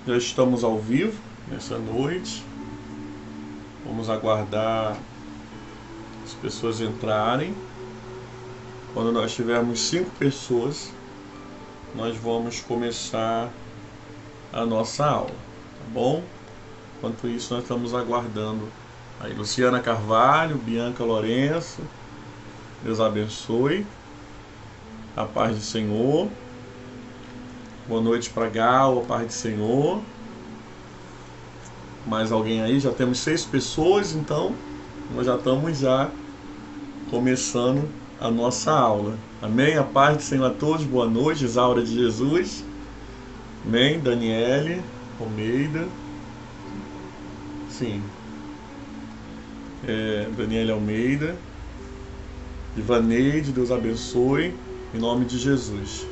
Já estamos ao vivo nessa noite. Vamos aguardar as pessoas entrarem. Quando nós tivermos 5 pessoas, nós vamos começar a nossa aula, tá bom? Enquanto isso, nós estamos aguardando aí Luciana Carvalho, Bianca Lourenço. Deus abençoe. A paz do Senhor. Boa noite para Gal, a paz do Senhor. Mais alguém aí? Já temos 6 pessoas, então nós já estamos começando a nossa aula. Amém? A paz do Senhor a todos. Boa noite, Isaura de Jesus. Amém? Daniele Almeida. Sim. Daniele Almeida. Ivaneide, Deus abençoe. Em nome de Jesus.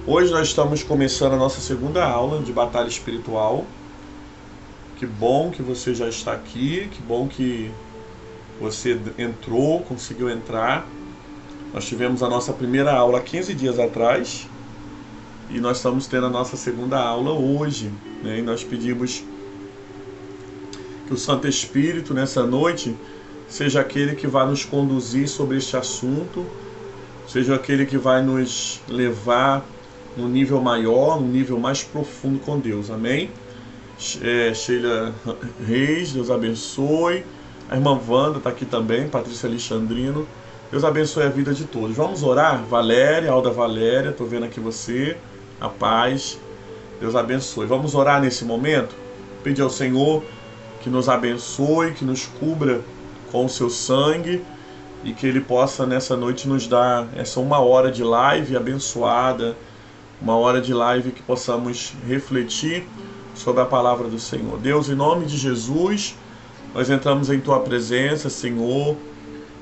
Hoje nós estamos começando a nossa segunda aula de batalha espiritual. Que bom que você já está aqui, que bom que você entrou, conseguiu entrar. Nós tivemos a nossa primeira aula há 15 dias atrás e nós estamos tendo a nossa segunda aula hoje, né? E nós pedimos que o Santo Espírito nessa noite seja aquele que vai nos conduzir sobre este assunto, seja aquele que vai nos levar num nível maior, num nível mais profundo com Deus, amém? Sheila Reis, Deus abençoe. A irmã Wanda está aqui também, Patrícia Alexandrino. Deus abençoe a vida de todos. Vamos orar? Valéria, Alda Valéria, estou vendo aqui você. A paz. Deus abençoe. Vamos orar nesse momento? Pedir ao Senhor que nos abençoe, que nos cubra com o seu sangue e que Ele possa nessa noite nos dar essa 1 hora de live abençoada, 1 hora de live que possamos refletir sobre a palavra do Senhor. Deus, em nome de Jesus, nós entramos em Tua presença, Senhor.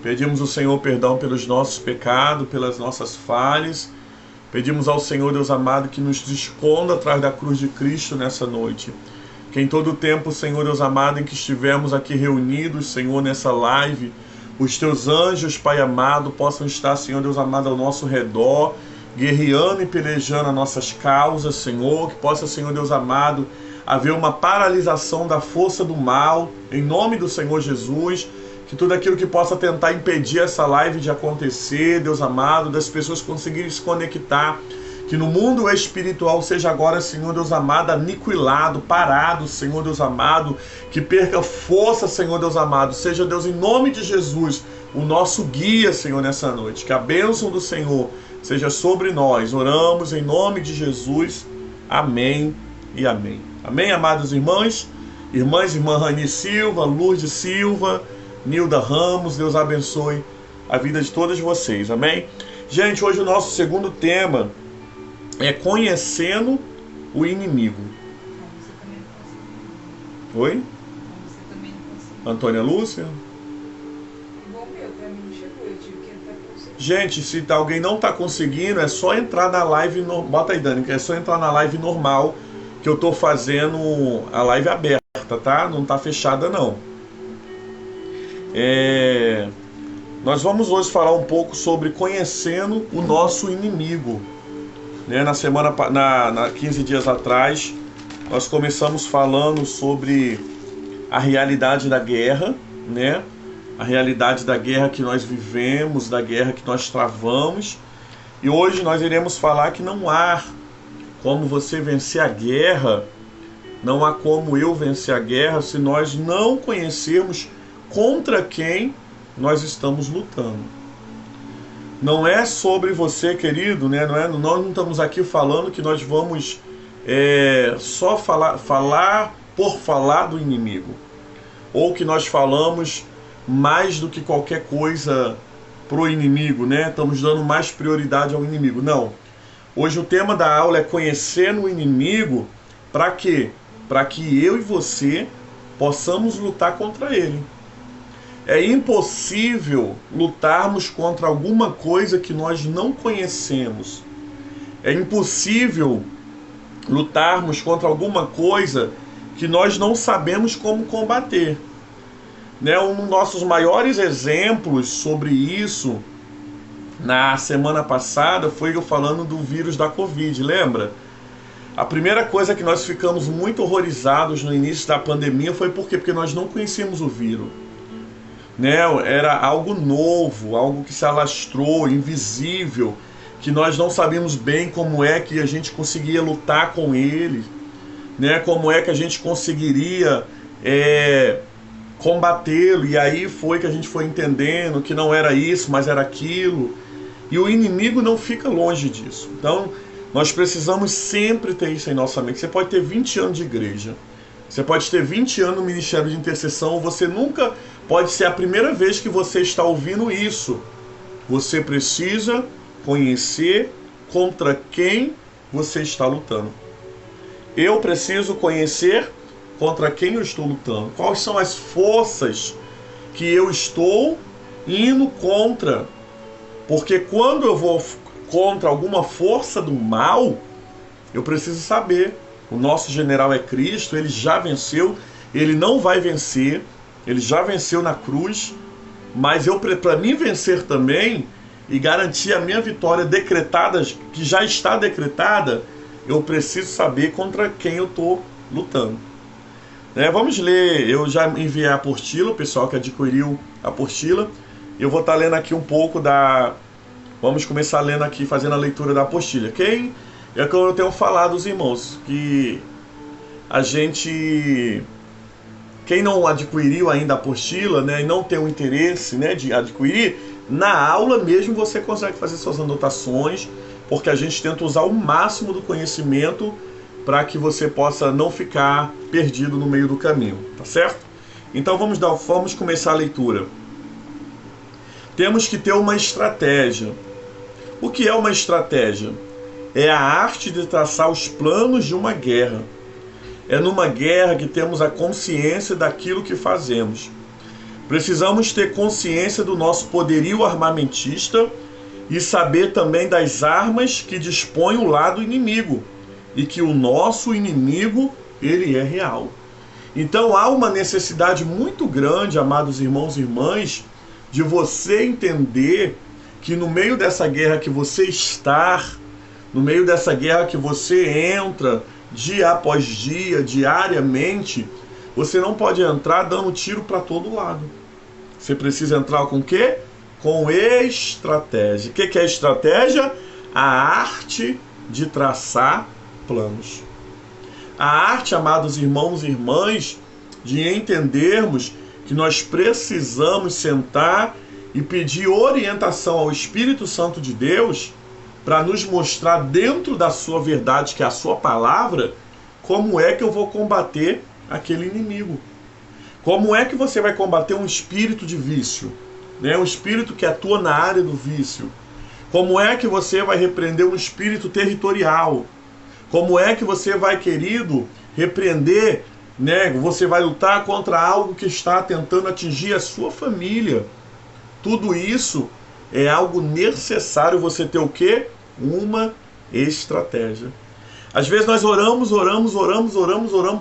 Pedimos ao Senhor perdão pelos nossos pecados, pelas nossas falhas. Pedimos ao Senhor, Deus amado, que nos esconda atrás da cruz de Cristo nessa noite. Que em todo o tempo, Senhor, Deus amado, em que estivermos aqui reunidos, Senhor, nessa live, os Teus anjos, Pai amado, possam estar, Senhor, Deus amado, ao nosso redor, guerreando e pelejando as nossas causas, Senhor. Que possa, Senhor, Deus amado, haver uma paralisação da força do mal, em nome do Senhor Jesus. Que tudo aquilo que possa tentar impedir essa live de acontecer, Deus amado, das pessoas conseguirem se conectar, que no mundo espiritual seja agora, Senhor Deus amado, aniquilado, parado, Senhor Deus amado, que perca força, Senhor Deus amado. Seja, Deus, em nome de Jesus, o nosso guia, Senhor, nessa noite. Que a bênção do Senhor seja sobre nós. Oramos em nome de Jesus. Amém e amém. Amém, amados irmãos? Irmã Rani Silva, Lourdes Silva, Nilda Ramos, Deus abençoe a vida de todas vocês, amém? Gente, hoje o nosso segundo tema é conhecendo o inimigo. Oi? Antônia Lúcia? Gente, se alguém não está conseguindo, é só entrar na live, bota aí, Dani, é só entrar na live normal, que eu estou fazendo a live aberta, tá? Não está fechada, não. Nós vamos hoje falar um pouco sobre conhecendo o nosso inimigo, né? Na 15 dias atrás, nós começamos falando sobre a realidade da guerra, né? A realidade da guerra que nós vivemos, da guerra que nós travamos. E hoje nós iremos falar que não há como você vencer a guerra, não há como eu vencer a guerra se nós não conhecermos contra quem nós estamos lutando. Não é sobre você, querido, né? Nós não estamos aqui falando que nós vamos só falar por falar do inimigo, ou que nós falamos mais do que qualquer coisa pro inimigo, né? Estamos dando mais prioridade ao inimigo. Não. Hoje o tema da aula é conhecendo o inimigo. Para quê? Para que eu e você possamos lutar contra ele. É impossível lutarmos contra alguma coisa que nós não conhecemos. É impossível lutarmos contra alguma coisa que nós não sabemos como combater. Né? Um dos nossos maiores exemplos sobre isso, na semana passada, foi eu falando do vírus da Covid, lembra? A primeira coisa que nós ficamos muito horrorizados no início da pandemia foi por quê? Porque nós não conhecíamos o vírus. Né? Era algo novo, algo que se alastrou, invisível, que nós não sabíamos bem como é que a gente conseguia lutar com ele, né? Como é que a gente conseguiria combatê-lo. E aí foi que a gente foi entendendo que não era isso, mas era aquilo. E o inimigo não fica longe disso. Então, nós precisamos sempre ter isso em nossa mente. Você pode ter 20 anos de igreja, você pode ter 20 anos no ministério de intercessão, você nunca pode ser a primeira vez que você está ouvindo isso. Você precisa conhecer contra quem você está lutando. Eu preciso conhecer contra quem eu estou lutando. Quais são as forças que eu estou indo contra? Porque quando eu vou contra alguma força do mal, eu preciso saber. O nosso general é Cristo, ele já venceu, ele não vai vencer, ele já venceu na cruz, mas para mim vencer também e garantir a minha vitória decretada, que já está decretada, eu preciso saber contra quem eu estou lutando. Vamos ler, eu já enviei a apostila, o pessoal que adquiriu a apostila, eu vou estar lendo aqui um pouco da... Vamos começar lendo aqui, fazendo a leitura da apostila. Quem... É que eu tenho falado aos irmãos, que a gente... Quem não adquiriu ainda a apostila, né, e não tem o interesse, né, de adquirir, na aula mesmo você consegue fazer suas anotações, porque a gente tenta usar o máximo do conhecimento para que você possa não ficar perdido no meio do caminho, tá certo? Então vamos começar a leitura. Temos que ter uma estratégia. O que é uma estratégia? É a arte de traçar os planos de uma guerra. É numa guerra que temos a consciência daquilo que fazemos. Precisamos ter consciência do nosso poderio armamentista e saber também das armas que dispõe o lado inimigo e que o nosso inimigo, ele é real. Então há uma necessidade muito grande, amados irmãos e irmãs, de você entender que no meio dessa guerra que você está, no meio dessa guerra que você entra dia após dia, diariamente, você não pode entrar dando tiro para todo lado. Você precisa entrar com o quê? Com estratégia. O que é estratégia? A arte de traçar planos. A arte, amados irmãos e irmãs, de entendermos que nós precisamos sentar e pedir orientação ao Espírito Santo de Deus para nos mostrar dentro da sua verdade, que é a sua palavra, como é que eu vou combater aquele inimigo. Como é que você vai combater um espírito de vício, né? Um espírito que atua na área do vício. Como é que você vai repreender um espírito territorial? Como é que você vai, querido, repreender, né? Você vai lutar contra algo que está tentando atingir a sua família. Tudo isso é algo necessário você ter o quê? Uma estratégia. Às vezes nós oramos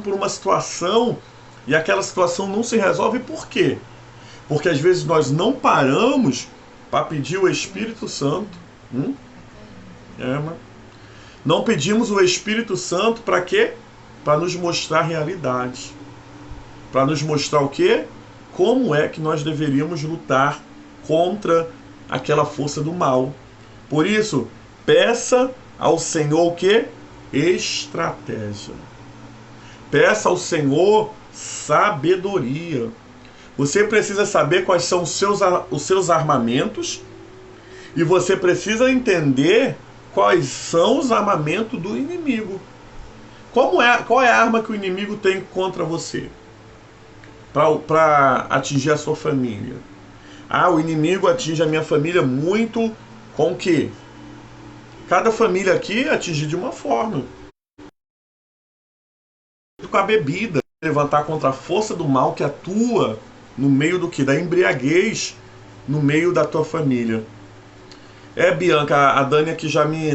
por uma situação e aquela situação não se resolve. Por quê? Porque às vezes nós não paramos para pedir o Espírito Santo. Não pedimos o Espírito Santo para quê? Para nos mostrar a realidade. Para nos mostrar o quê? Como é que nós deveríamos lutar contra aquela força do mal. Por isso, peça ao Senhor o quê? Estratégia. Peça ao Senhor sabedoria. Você precisa saber quais são os seus armamentos e você precisa entender quais são os armamentos do inimigo. Qual é a arma que o inimigo tem contra você para atingir a sua família? O inimigo atinge a minha família muito com o quê? Cada família aqui atinge de uma forma. Com a bebida, levantar contra a força do mal que atua no meio do que? Da embriaguez no meio da tua família. Bianca, a Dani aqui já me...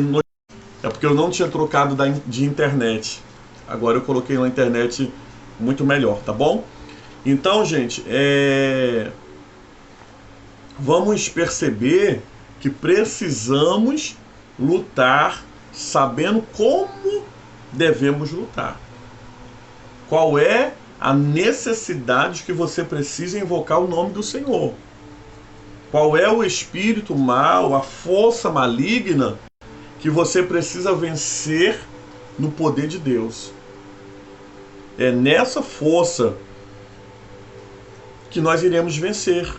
É porque eu não tinha trocado de internet. Agora eu coloquei uma internet muito melhor, tá bom? Então, gente, vamos perceber que precisamos lutar sabendo como devemos lutar? Qual é a necessidade que você precisa invocar o nome do Senhor? Qual é o espírito mal, a força maligna que você precisa vencer no poder de Deus? É nessa força que nós iremos vencer.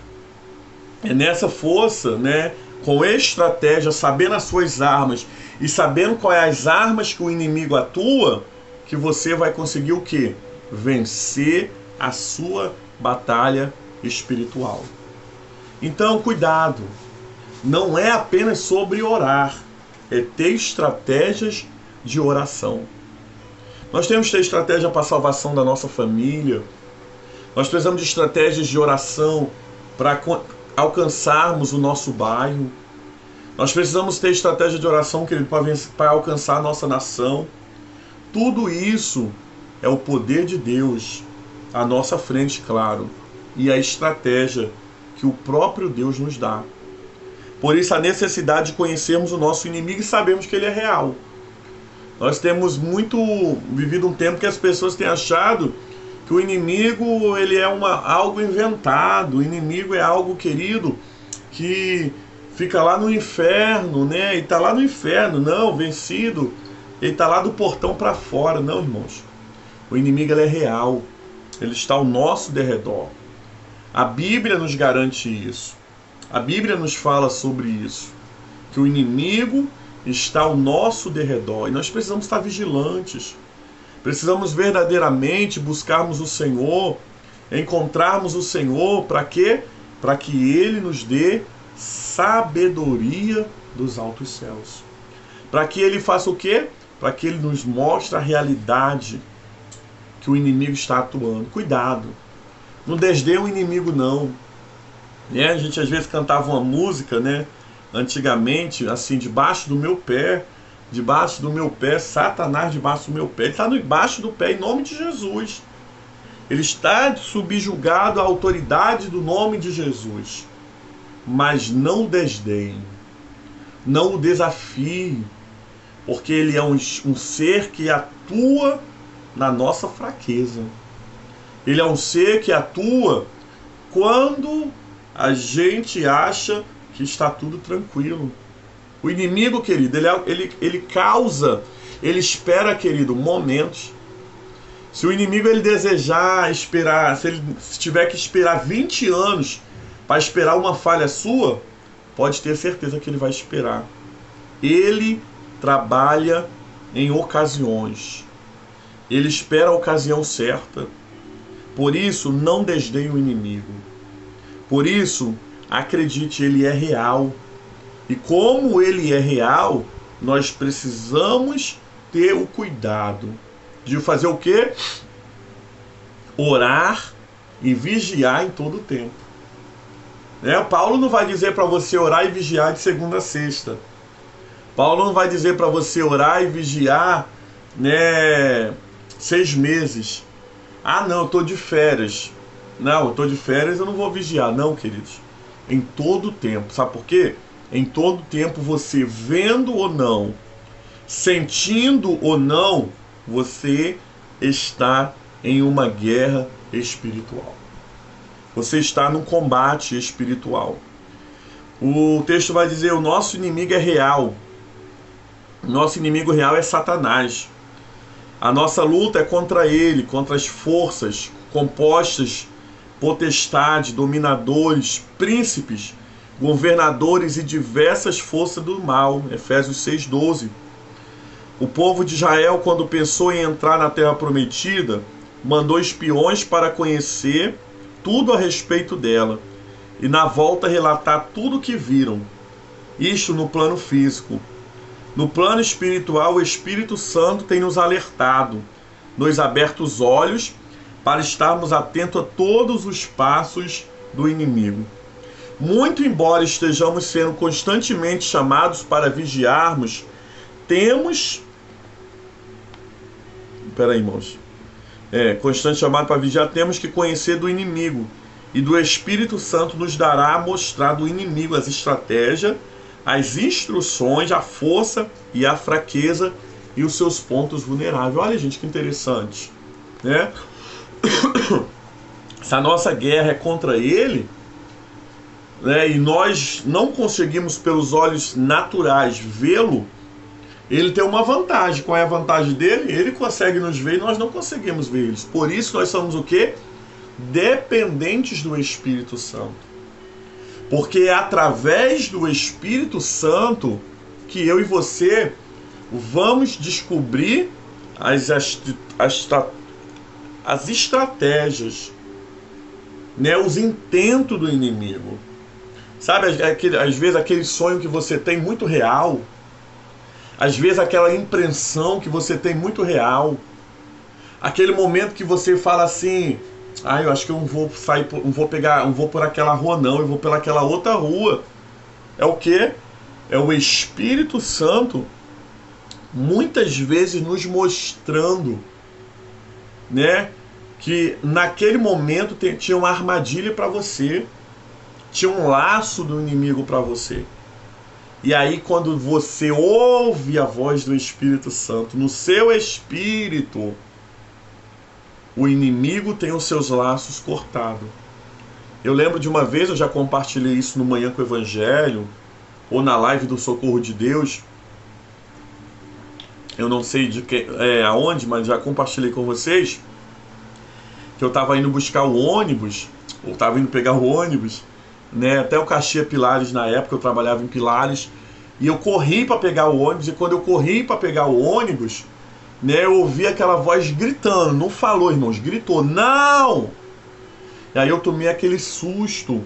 É nessa força, né, com estratégia, sabendo as suas armas e sabendo quais as armas que o inimigo atua, que você vai conseguir o quê? Vencer a sua batalha espiritual. Então, cuidado. Não é apenas sobre orar, é ter estratégias de oração. Nós temos que ter estratégia para a salvação da nossa família. Nós precisamos de estratégias de oração para alcançarmos o nosso bairro. Nós precisamos ter estratégia de oração, querido, para alcançar a nossa nação. Tudo isso é o poder de Deus à nossa frente, claro, e a estratégia que o próprio Deus nos dá. Por isso a necessidade de conhecermos o nosso inimigo e sabermos que ele é real. Nós temos vivido um tempo que as pessoas têm achado que o inimigo ele é algo inventado. O inimigo é algo, querido, que fica lá no inferno, né? E está lá no inferno. Não, vencido. Ele está lá do portão para fora. Não, irmãos. O inimigo ele é real. Ele está ao nosso derredor. A Bíblia nos garante isso. A Bíblia nos fala sobre isso. Que o inimigo está ao nosso derredor. E nós precisamos estar vigilantes. Precisamos verdadeiramente buscarmos o Senhor, encontrarmos o Senhor, para quê? Para que Ele nos dê sabedoria dos altos céus. Para que Ele faça o quê? Para que Ele nos mostre a realidade que o inimigo está atuando. Cuidado. Não desdenhe o inimigo, não. A gente às vezes cantava uma música, né? Antigamente, assim, debaixo do meu pé, Satanás debaixo do meu pé. Ele está debaixo do pé em nome de Jesus. Ele está subjugado à autoridade do nome de Jesus. Mas não o desdenhe. Não o desafie. Porque ele é um ser que atua na nossa fraqueza. Ele é um ser que atua quando a gente acha que está tudo tranquilo. O inimigo, querido, ele causa, ele espera, querido, momentos. Se o inimigo ele desejar esperar, se ele tiver que esperar 20 anos para esperar uma falha sua, pode ter certeza que ele vai esperar. Ele trabalha em ocasiões. Ele espera a ocasião certa. Por isso, não desdenhe o inimigo. Por isso, acredite, ele é real. E como ele é real, nós precisamos ter o cuidado de fazer o quê? Orar e vigiar em todo o tempo. Paulo não vai dizer para você orar e vigiar de segunda a sexta. Paulo não vai dizer para você orar e vigiar 6 meses. Ah, não, eu estou de férias. Não, eu estou de férias, eu não vou vigiar. Não, queridos. Em todo o tempo. Sabe por quê? Em todo tempo, você vendo ou não, sentindo ou não, você está em uma guerra espiritual. Você está num combate espiritual. O texto vai dizer, o nosso inimigo é real. O nosso inimigo real é Satanás. A nossa luta é contra ele, contra as forças compostas, potestades, dominadores, príncipes, governadores e diversas forças do mal. Efésios 6:12. O povo de Israel, quando pensou em entrar na terra prometida, mandou espiões para conhecer tudo a respeito dela e na volta relatar tudo o que viram. Isto no plano físico. No plano espiritual, o Espírito Santo tem nos alertado, nos aberto os olhos para estarmos atentos a todos os passos do inimigo. Muito embora estejamos sendo constantemente chamados para vigiarmos, constante chamado para vigiar, temos que conhecer do inimigo. E do Espírito Santo nos dará a mostrar do inimigo as estratégias, as instruções, a força e a fraqueza e os seus pontos vulneráveis. Olha, gente, que interessante, né? Se a nossa guerra é contra ele, né, e nós não conseguimos pelos olhos naturais vê-lo, ele tem uma vantagem. Qual é a vantagem dele? Ele consegue nos ver e nós não conseguimos ver eles. Por isso nós somos o quê? Dependentes do Espírito Santo. Porque é através do Espírito Santo que eu e você vamos descobrir as estratégias, né, os intentos do inimigo. Sabe, às vezes aquele sonho que você tem muito real, às vezes aquela impressão que você tem muito real, aquele momento que você fala assim: ah, eu acho que eu não vou sair, não vou por aquela rua não, eu vou pelaquela outra rua. É o quê? É o Espírito Santo muitas vezes nos mostrando, né, que naquele momento tinha uma armadilha para você, tinha um laço do inimigo para você. E aí quando você ouve a voz do Espírito Santo no seu espírito, o inimigo tem os seus laços cortados. Eu lembro de uma vez, eu já compartilhei isso no Manhã com o Evangelho, ou na live do Socorro de Deus, eu não sei aonde, mas já compartilhei com vocês, que eu estava indo buscar o ônibus, ou estava indo pegar o ônibus, né, até o Caxias Pilares na época, eu trabalhava em Pilares, e eu corri para pegar o ônibus, e quando eu corri para pegar o ônibus, né, eu ouvi aquela voz gritando, não falou, irmãos, gritou, não! E aí eu tomei aquele susto,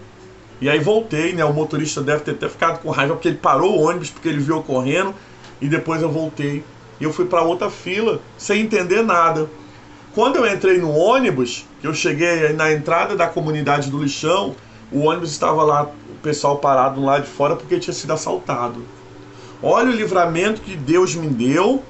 e aí voltei, né, o motorista deve ter até ficado com raiva, porque ele parou o ônibus, porque ele viu eu correndo, e depois eu voltei, e eu fui para outra fila, sem entender nada. Quando eu entrei no ônibus, que eu cheguei na entrada da comunidade do Lixão, o ônibus estava lá, o pessoal parado lá de fora, porque tinha sido assaltado. Olha o livramento que Deus me deu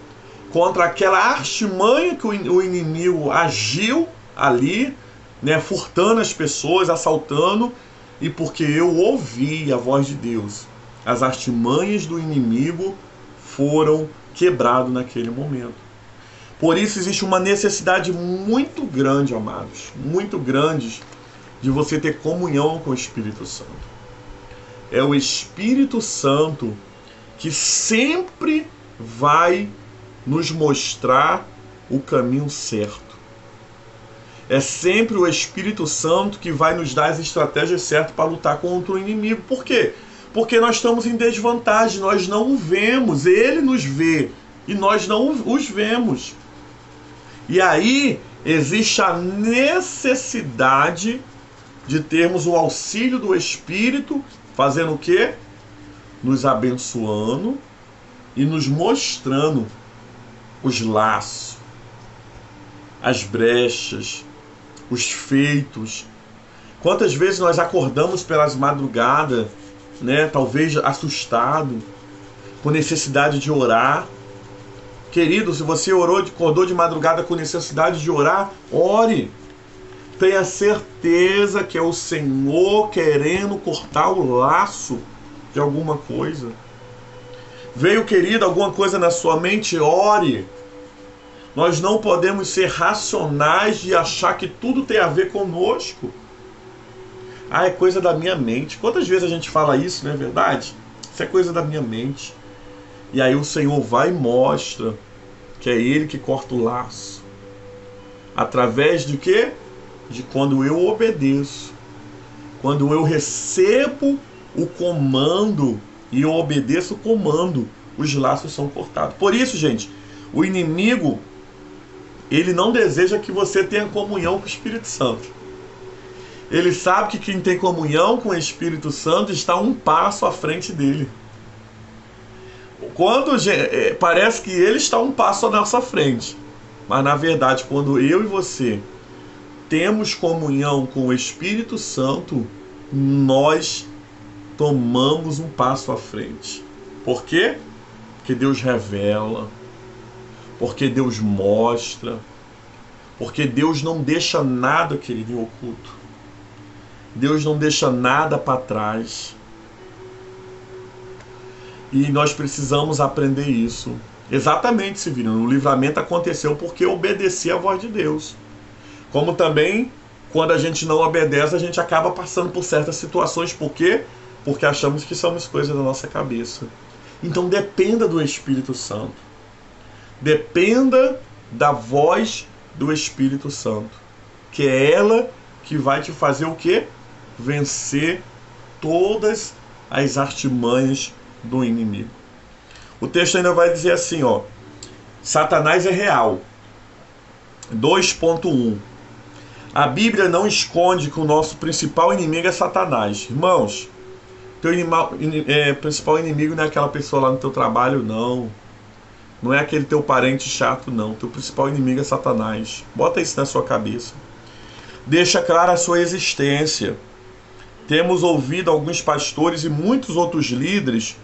contra aquela artimanha que o inimigo agiu ali, né, furtando as pessoas, assaltando, e porque eu ouvi a voz de Deus, as artimanhas do inimigo foram quebradas naquele momento. Por isso existe uma necessidade muito grande, amados, muito grande, de você ter comunhão com o Espírito Santo. É o Espírito Santo que sempre vai nos mostrar o caminho certo. É sempre o Espírito Santo que vai nos dar as estratégias certas para lutar contra o inimigo. Por quê? Porque nós estamos em desvantagem, nós não o vemos, ele nos vê e nós não os vemos. E aí existe a necessidade de termos o auxílio do Espírito, fazendo o quê? Nos abençoando e nos mostrando os laços, as brechas, os feitos. Quantas vezes nós acordamos pelas madrugadas, né, talvez assustado, com necessidade de orar. Querido, se você acordou de madrugada com necessidade de orar, ore. Tenha certeza que é o Senhor querendo cortar o laço de alguma coisa. Veio, querido, alguma coisa na sua mente? Ore. Nós não podemos ser racionais de achar que tudo tem a ver conosco. Ah, é coisa da minha mente. Quantas vezes a gente fala isso, não é verdade? Isso é coisa da minha mente. E aí o Senhor vai e mostra que é Ele que corta o laço. Através de quê? De quando eu obedeço. Quando eu recebo o comando e eu obedeço o comando, os laços são cortados. Por isso, gente, o inimigo, ele não deseja que você tenha comunhão com o Espírito Santo. Ele sabe que quem tem comunhão com o Espírito Santo está um passo à frente dele. Parece que ele está um passo à nossa frente. Mas na verdade, quando eu e você temos comunhão com o Espírito Santo, nós tomamos um passo à frente. Por quê? Porque Deus revela, porque Deus mostra, porque Deus não deixa nada, querido, em oculto. Deus não deixa nada para trás. E nós precisamos aprender isso. Exatamente, Severino. O livramento aconteceu porque eu obedeci à voz de Deus. Como também, quando a gente não obedece, a gente acaba passando por certas situações. Por quê? Porque achamos que somos coisas da nossa cabeça. Então dependa do Espírito Santo. Dependa da voz do Espírito Santo. Que é ela que vai te fazer o quê? Vencer todas as artimanhas do inimigo. O texto ainda vai dizer assim, ó: Satanás é real. 2.1. A Bíblia não esconde que o nosso principal inimigo é Satanás. Irmãos, teu principal inimigo não é aquela pessoa lá no teu trabalho, não. Não é aquele teu parente chato, não. Teu principal inimigo é Satanás. Bota isso na sua cabeça. Deixa clara a sua existência. Temos ouvido alguns pastores e muitos outros líderes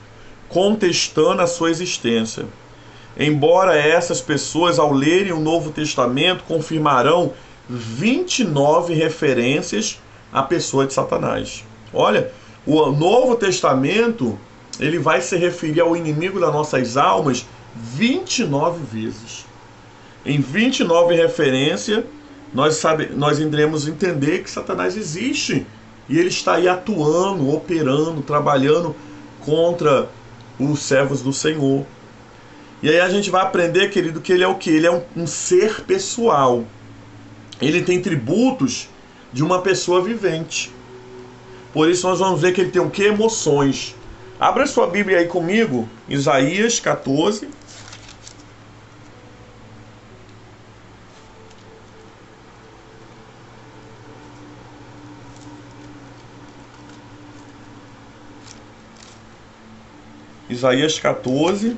contestando a sua existência. Embora essas pessoas, ao lerem o Novo Testamento, confirmarão 29 referências à pessoa de Satanás. Olha, o Novo Testamento, ele vai se referir ao inimigo das nossas almas 29 vezes. Em 29 referências, nós iremos entender que Satanás existe. E ele está aí atuando, operando, trabalhando contra os servos do Senhor. E aí a gente vai aprender, querido, que ele é o que? Ele é um ser pessoal. Ele tem tributos de uma pessoa vivente. Por isso nós vamos ver que ele tem o que? Emoções. Abra sua Bíblia aí comigo, Isaías 14. Isaías 14.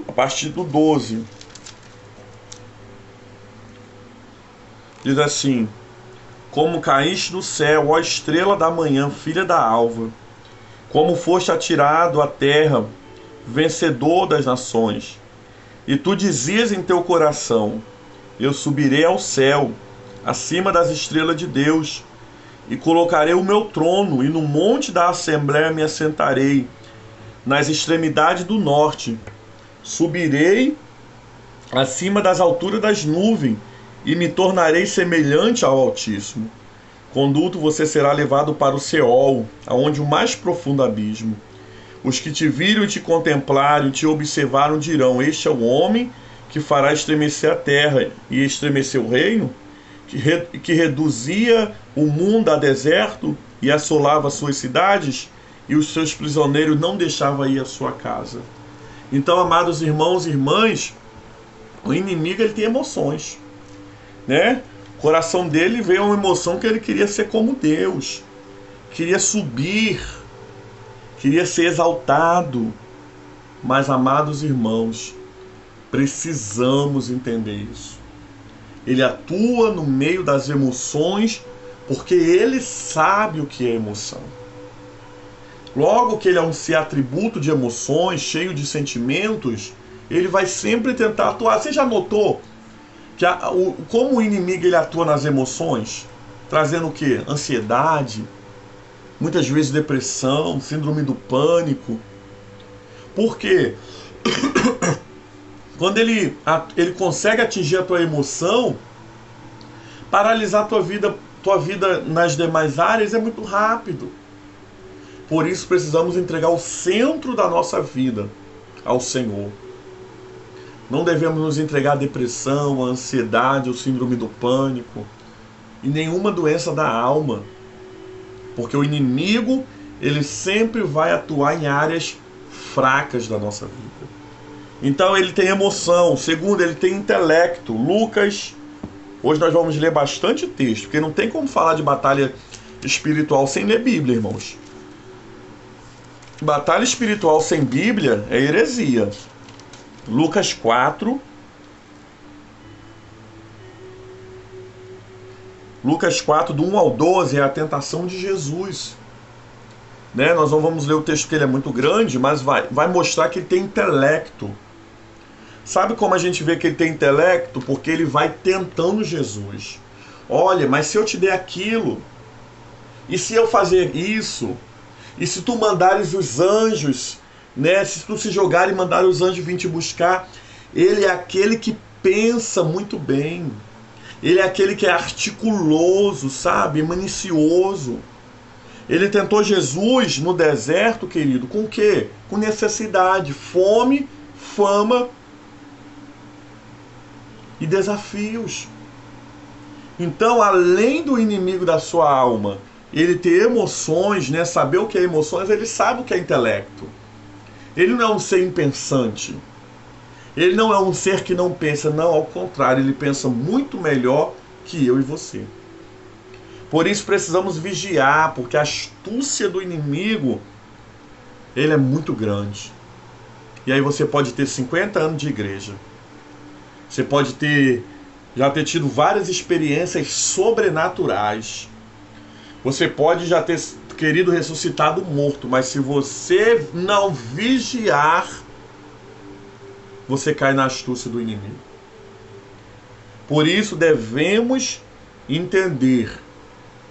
A partir do 12. Diz assim: Como caíste do céu, ó estrela da manhã, filha da alva, como foste atirado à terra, vencedor das nações. E tu dizias em teu coração: eu subirei ao céu, acima das estrelas de Deus, e colocarei o meu trono, e no monte da assembléia me assentarei, nas extremidades do norte. Subirei acima das alturas das nuvens, e me tornarei semelhante ao Altíssimo. Contudo, você será levado para o Seol, aonde o mais profundo abismo. Os que te viram e te contemplaram e te observaram dirão: este é o homem que fará estremecer a terra e estremecer o reino, que reduzia o mundo a deserto e assolava suas cidades, e os seus prisioneiros não deixava ir à sua casa. Então, amados irmãos e irmãs, o inimigo, ele tem emoções, né? O coração dele veio uma emoção que ele queria ser como Deus, queria subir, queria ser exaltado. Mas, amados irmãos, precisamos entender isso. Ele atua no meio das emoções porque ele sabe o que é emoção. Logo que ele é um ser atributo de emoções, cheio de sentimentos, ele vai sempre tentar atuar. Você já notou que como o inimigo ele atua nas emoções? Trazendo o quê? Ansiedade, muitas vezes depressão, síndrome do pânico. Por quê? Quando ele consegue atingir a tua emoção, paralisar tua vida nas demais áreas é muito rápido. Por isso precisamos entregar o centro da nossa vida ao Senhor. Não devemos nos entregar à depressão, à ansiedade, ao síndrome do pânico e nenhuma doença da alma. Porque o inimigo, ele sempre vai atuar em áreas fracas da nossa vida. Então ele tem emoção. Segundo, ele tem intelecto. Lucas, hoje nós vamos ler bastante texto, porque não tem como falar de batalha espiritual sem ler Bíblia, irmãos. Batalha espiritual sem Bíblia é heresia. Lucas 4. Lucas 4, do 1 ao 12, é a tentação de Jesus. Né? Nós não vamos ler o texto porque ele é muito grande, mas vai mostrar que ele tem intelecto. Sabe como a gente vê que ele tem intelecto? Porque ele vai tentando Jesus. Olha, mas se eu te der aquilo, e se eu fazer isso, e se tu mandares os anjos, né? Se tu se jogar e mandar os anjos vir te buscar, ele é aquele que pensa muito bem. Ele é aquele que é articuloso, sabe? Manicioso. Ele tentou Jesus no deserto, querido, com o quê? Com necessidade, fome, fama e desafios. Então, além do inimigo da sua alma, ele ter emoções, né? Saber o que é emoções, ele sabe o que é intelecto. Ele não é um ser impensante. Ele não é um ser que não pensa, não, ao contrário, ele pensa muito melhor que eu e você. Por isso precisamos vigiar, porque a astúcia do inimigo, ele é muito grande. E aí você pode ter 50 anos de igreja. Você pode já ter tido várias experiências sobrenaturais. Você pode já ter querido ressuscitado morto, mas se você não vigiar, você cai na astúcia do inimigo. Por isso devemos entender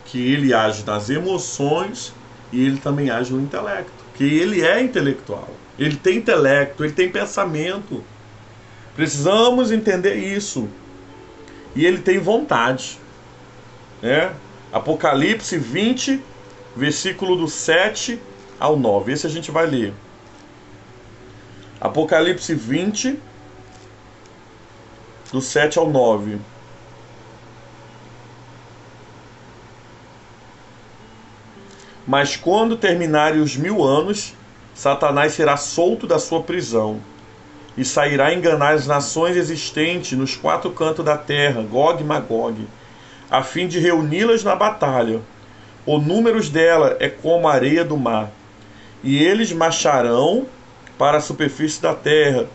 que ele age nas emoções e ele também age no intelecto. Que ele é intelectual. Ele tem intelecto, ele tem pensamento. Precisamos entender isso. E ele tem vontade. Né? Apocalipse 20, versículo do 7 ao 9. Esse a gente vai ler. Apocalipse 20, do 7 ao 9. Mas quando terminarem os 1000 anos, Satanás será solto da sua prisão e sairá a enganar as nações existentes nos 4 cantos da terra, Gog e Magog, a fim de reuni-las na batalha. O número dela é como a areia do mar. E eles marcharão para a superfície da terra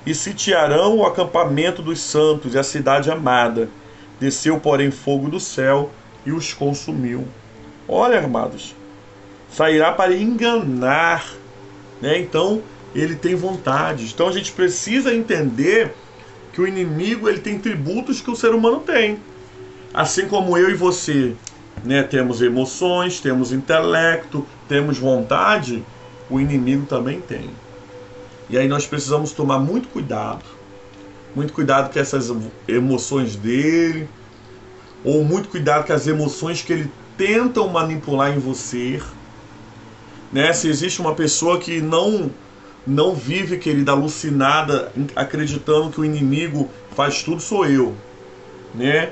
e sitiarão o acampamento dos santos e a cidade amada. Desceu, porém, fogo do céu e os consumiu. Olha, amados, sairá para enganar, né? Então ele tem vontade. Então a gente precisa entender que o inimigo, ele tem tributos que o ser humano tem. Assim como eu e você, né, temos emoções, temos intelecto, temos vontade, o inimigo também tem. E aí nós precisamos tomar muito cuidado com essas emoções dele, ou muito cuidado com as emoções que ele tentam manipular em você, né? Se existe uma pessoa que não vive, querida, alucinada, acreditando que o inimigo faz tudo, sou eu, né?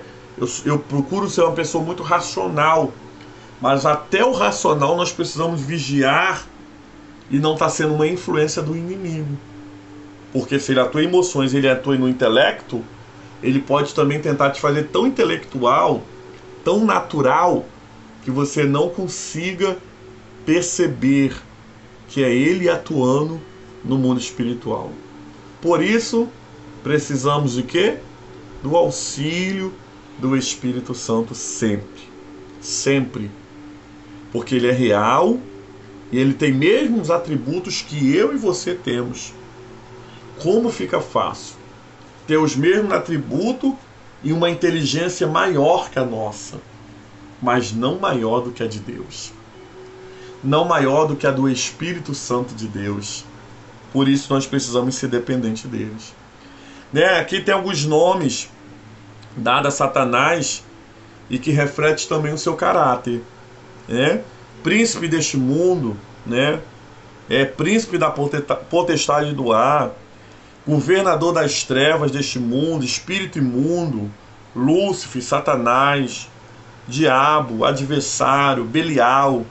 Eu procuro ser uma pessoa muito racional, mas até o racional nós precisamos vigiar e não está sendo uma influência do inimigo. Porque se ele atua em emoções, ele atua no intelecto, ele pode também tentar te fazer tão intelectual, tão natural, que você não consiga perceber que é ele atuando no mundo espiritual. Por isso, precisamos de quê? Do auxílio do Espírito Santo sempre. Sempre. Porque ele é real e ele tem mesmo os atributos que eu e você temos. Como fica fácil ter os mesmos atributos e uma inteligência maior que a nossa, mas não maior do que a de Deus. Não maior do que a do Espírito Santo de Deus. Por isso nós precisamos ser dependentes deles. Né? Aqui tem alguns nomes dados a Satanás e que reflete também o seu caráter. Né? Príncipe deste mundo, né? Príncipe da potestade do ar, governador das trevas deste mundo, espírito imundo, Lúcifer, Satanás, diabo, adversário, Belial,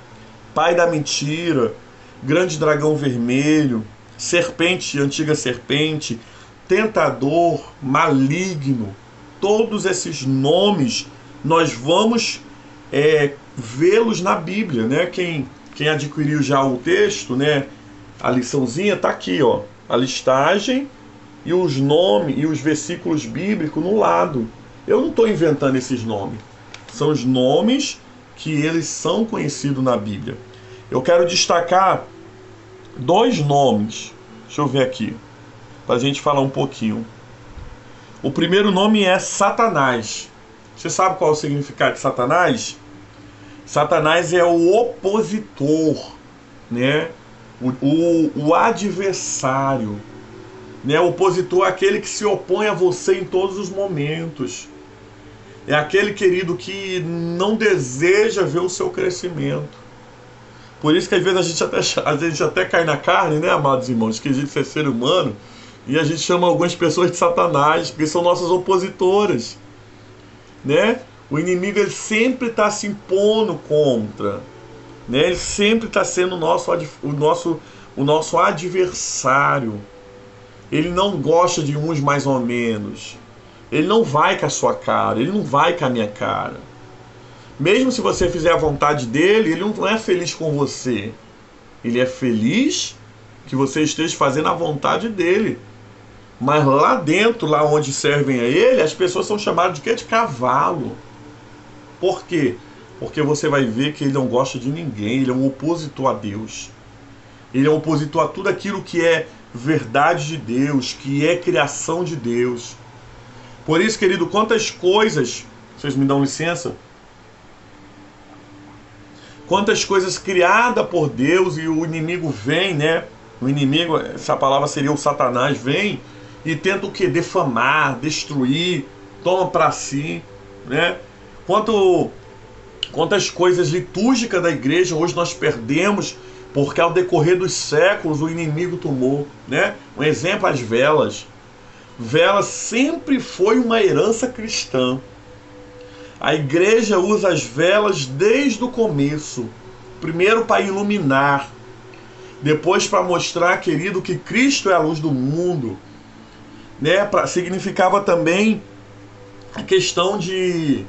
pai da mentira, grande dragão vermelho, serpente, antiga serpente, tentador, maligno. Todos esses nomes nós vamos vê-los na Bíblia, né? Quem adquiriu já o texto, né? A liçãozinha está aqui, ó, a listagem e os nomes e os versículos bíblicos no lado. Eu não estou inventando esses nomes. São os nomes que eles são conhecidos na Bíblia. Eu quero destacar 2 nomes. Deixa eu ver aqui, para a gente falar um pouquinho. O primeiro nome é Satanás. Você sabe qual é o significado de Satanás? Satanás é o opositor, né? O adversário, né? O opositor é aquele que se opõe a você em todos os momentos. É aquele, querido, que não deseja ver o seu crescimento. Por isso que às vezes a gente até cai na carne, né, amados irmãos? Que a gente é ser humano e a gente chama algumas pessoas de Satanás, porque são nossas opositoras, né? O inimigo, ele sempre está se impondo contra, né? Ele sempre está sendo o nosso adversário. Ele não gosta de uns mais ou menos. Ele não vai com a sua cara, ele não vai com a minha cara. Mesmo se você fizer a vontade dele, ele não é feliz com você. Ele é feliz que você esteja fazendo a vontade dele. Mas lá dentro, lá onde servem a ele, as pessoas são chamadas de quê? De cavalo. Por quê? Porque você vai ver que ele não gosta de ninguém, ele é um opositor a Deus. Ele é um opositor a tudo aquilo que é verdade de Deus, que é criação de Deus. Por isso, querido, quantas coisas, vocês me dão licença? Quantas coisas criadas por Deus e o inimigo vem, né? O inimigo, essa palavra seria o Satanás, vem e tenta o quê? Defamar, destruir, toma para si, né? Quantas coisas litúrgicas da igreja hoje nós perdemos porque ao decorrer dos séculos o inimigo tomou, né? Um exemplo, as velas. Velas sempre foi uma herança cristã. A igreja usa as velas desde o começo. Primeiro para iluminar, depois para mostrar, querido, que Cristo é a luz do mundo, né? Significava também a questão de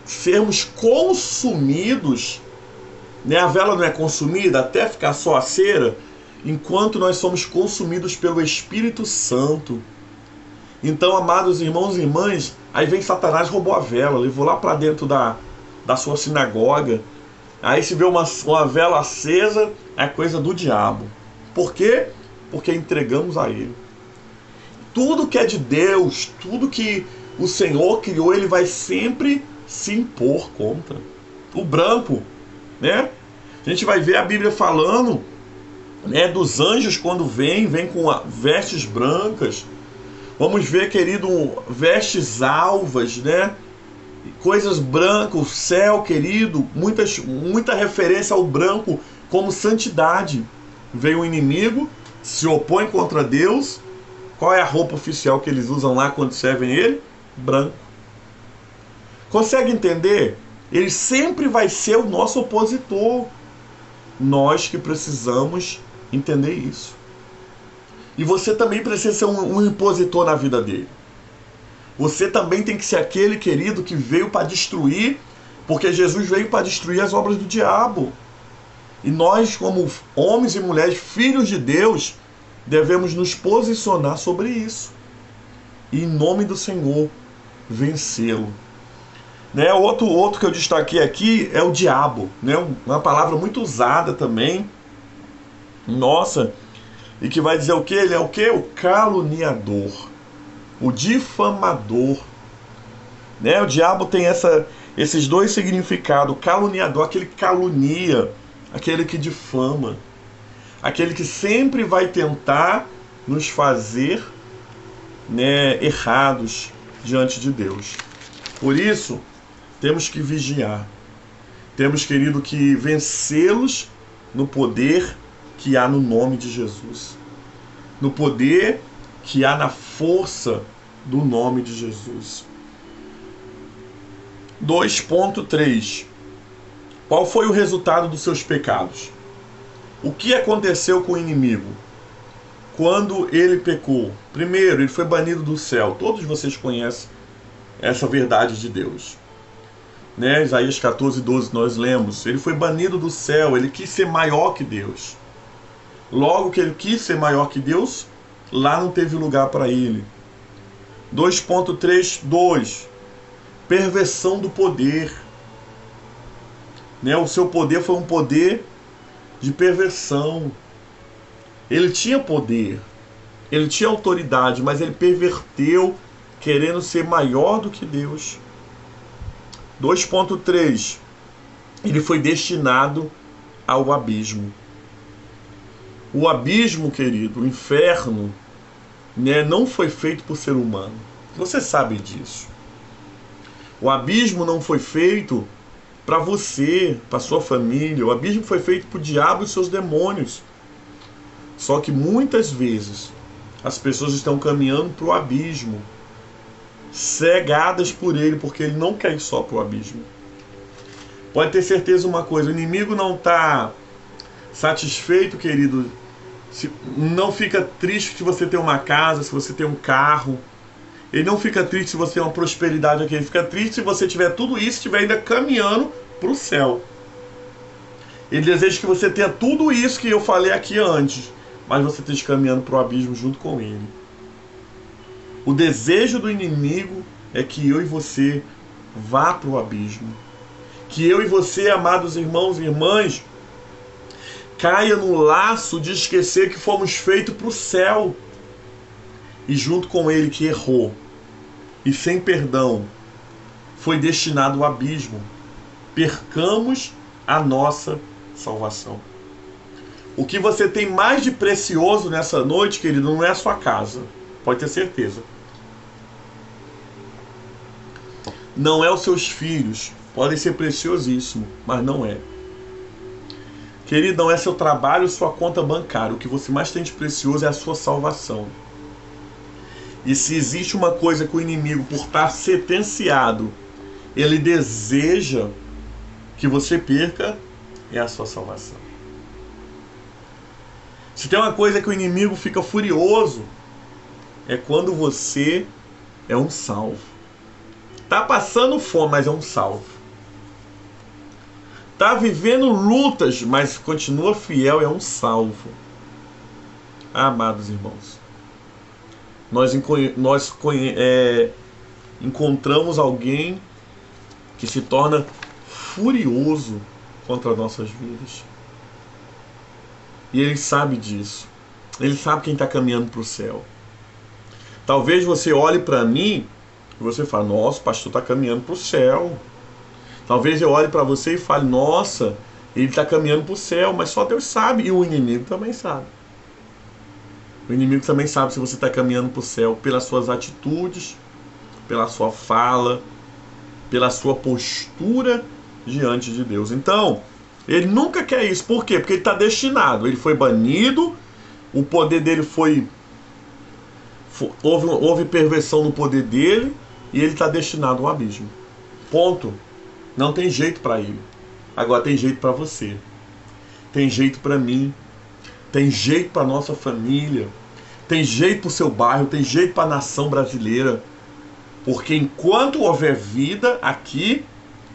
sermos consumidos, né? A vela não é consumida até ficar só a cera, enquanto nós somos consumidos pelo Espírito Santo. Então, amados irmãos e irmãs, aí vem Satanás, roubou a vela, levou lá para dentro da sua sinagoga. Aí se vê uma vela acesa, é coisa do diabo. Por quê? Porque entregamos a ele. Tudo que é de Deus, tudo que o Senhor criou, ele vai sempre se impor contra. O branco, né? A gente vai ver a Bíblia falando, né, dos anjos quando vem com vestes brancas. Vamos ver, querido, vestes alvas, né? Coisas brancas, o céu, querido, muita referência ao branco como santidade. Vem o inimigo, se opõe contra Deus. Qual é a roupa oficial que eles usam lá quando servem ele? Branco. Consegue entender? Ele sempre vai ser o nosso opositor. Nós que precisamos entender isso. E você também precisa ser um impositor na vida dele. Você também tem que ser aquele, querido, que veio para destruir, porque Jesus veio para destruir as obras do diabo. E nós, como homens e mulheres, filhos de Deus, devemos nos posicionar sobre isso. E em nome do Senhor, vencê-lo. Né? Outro que eu destaquei aqui é o diabo, né? Uma palavra muito usada também. Nossa, e que vai dizer o que? Ele é o que? O caluniador, o difamador, né? O diabo tem esses dois significados. O caluniador, aquele que calunia, aquele que difama, aquele que sempre vai tentar nos fazer, né, errados diante de Deus. Por isso, temos que vigiar. Temos, querido, que vencê-los no poder que há no nome de Jesus. No poder que há na força do nome de Jesus. 2.3. Qual foi o resultado dos seus pecados? O que aconteceu com o inimigo quando ele pecou? Primeiro, ele foi banido do céu. Todos vocês conhecem essa verdade de Deus, né? Isaías 14:12 nós lemos. Ele foi banido do céu, ele quis ser maior que Deus. Logo que ele quis ser maior que Deus, lá não teve lugar para ele. 2.3.2. Perversão do poder, né? O seu poder foi um poder de perversão. Ele tinha poder, ele tinha autoridade, mas ele perverteu, querendo ser maior do que Deus. 2.3. Ele foi destinado ao abismo. O abismo, querido, o inferno, né, não foi feito por ser humano. Você sabe disso. O abismo não foi feito para você, para sua família. O abismo foi feito para o diabo e seus demônios. Só que muitas vezes as pessoas estão caminhando para o abismo, cegadas por ele, porque ele não quer ir só para o abismo. Pode ter certeza uma coisa, o inimigo não está satisfeito, querido. Não fica triste se você tem uma casa, se você tem um carro. Ele não fica triste se você tem uma prosperidade aqui. Ele fica triste se você tiver tudo isso e estiver ainda caminhando para o céu. Ele deseja que você tenha tudo isso que eu falei aqui antes, mas você esteja caminhando para o abismo junto com ele. O desejo do inimigo é que eu e você vá para o abismo. Que eu e você, amados irmãos e irmãs, caia no laço de esquecer que fomos feitos para o céu. E junto com ele que errou e sem perdão foi destinado ao abismo, percamos a nossa salvação. O que você tem mais de precioso nessa noite, querido, não é a sua casa. Pode ter certeza. Não é os seus filhos. Podem ser preciosíssimos, mas não é. Querido, não é seu trabalho, sua conta bancária. O que você mais tem de precioso é a sua salvação. E se existe uma coisa que o inimigo, por estar sentenciado, ele deseja que você perca, é a sua salvação. Se tem uma coisa que o inimigo fica furioso, é quando você é um salvo. Tá passando fome, mas é um salvo. Tá vivendo lutas, mas continua fiel, é um salvo. Amados irmãos, nós encontramos alguém que se torna furioso contra nossas vidas. E ele sabe disso. Ele sabe quem está caminhando para o céu. Talvez você olhe para mim e você fale, nossa, o pastor está caminhando para o céu. Talvez eu olhe para você e fale, nossa, ele está caminhando para o céu, mas só Deus sabe. E o inimigo também sabe. O inimigo também sabe se você está caminhando para o céu pelas suas atitudes, pela sua fala, pela sua postura diante de Deus. Então, ele nunca quer isso. Por quê? Porque ele está destinado. Ele foi banido, o poder dele foi... Houve perversão no poder dele e ele está destinado ao abismo. Ponto. Não tem jeito para ele. Agora tem jeito para você. Tem jeito para mim. Tem jeito para nossa família. Tem jeito para o seu bairro. Tem jeito para a nação brasileira. Porque enquanto houver vida aqui,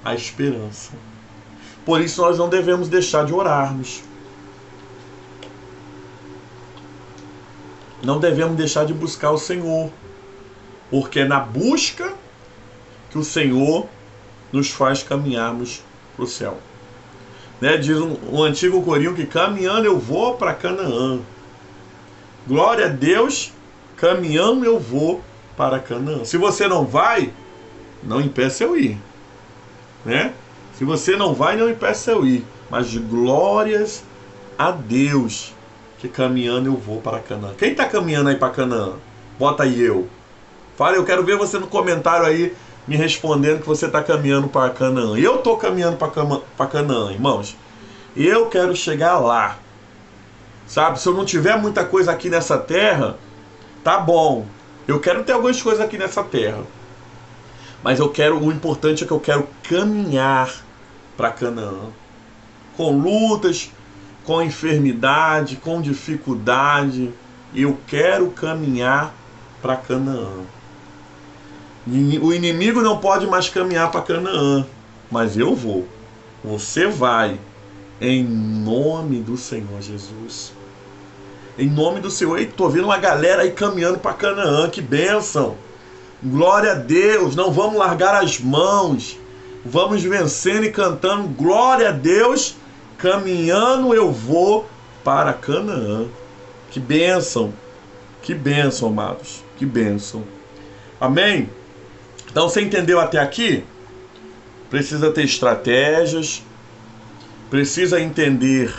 há esperança. Por isso nós não devemos deixar de orarmos. Não devemos deixar de buscar o Senhor. Porque é na busca que o Senhor nos faz caminharmos para o céu. Né? Diz um antigo corinho que caminhando eu vou para Canaã. Glória a Deus, caminhando eu vou para Canaã. Se você não vai, não impeça eu ir. Né? Se você não vai, não impeça eu ir. Mas de glórias a Deus, que caminhando eu vou para Canaã. Quem está caminhando aí para Canaã? Bota aí eu. Fala, eu quero ver você no comentário aí, me respondendo que você está caminhando para Canaã. Eu estou caminhando para Canaã, irmãos. Eu quero chegar lá. Sabe, se eu não tiver muita coisa aqui nessa terra, tá bom. Eu quero ter algumas coisas aqui nessa terra. Mas o importante é que eu quero caminhar para Canaã. Com lutas, com enfermidade, com dificuldade. Eu quero caminhar para Canaã. O inimigo não pode mais caminhar para Canaã, mas eu vou. Você vai, em nome do Senhor Jesus. Em nome do Senhor. Estou vendo uma galera aí caminhando para Canaã, que bênção. Glória a Deus, não vamos largar as mãos. Vamos vencendo e cantando, glória a Deus, caminhando eu vou para Canaã. Que bênção, amados, que bênção. Amém? Então você entendeu até aqui? precisa ter estratégias, precisa entender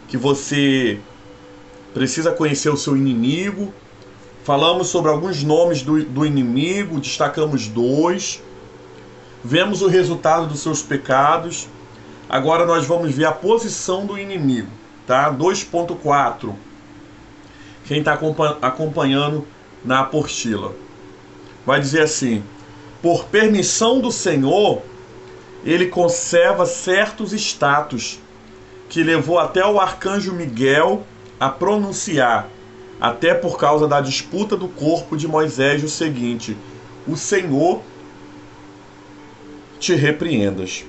que você precisa conhecer o seu inimigo. Falamos sobre alguns nomes do inimigo, destacamos 2. Vemos o resultado dos seus pecados. Agora nós vamos ver a posição do inimigo, tá? 2.4. Quem está acompanhando na apostila vai dizer assim: por permissão do Senhor, ele conserva certos status que levou até o arcanjo Miguel a pronunciar, até por causa da disputa do corpo de Moisés, o seguinte: o Senhor te repreendas.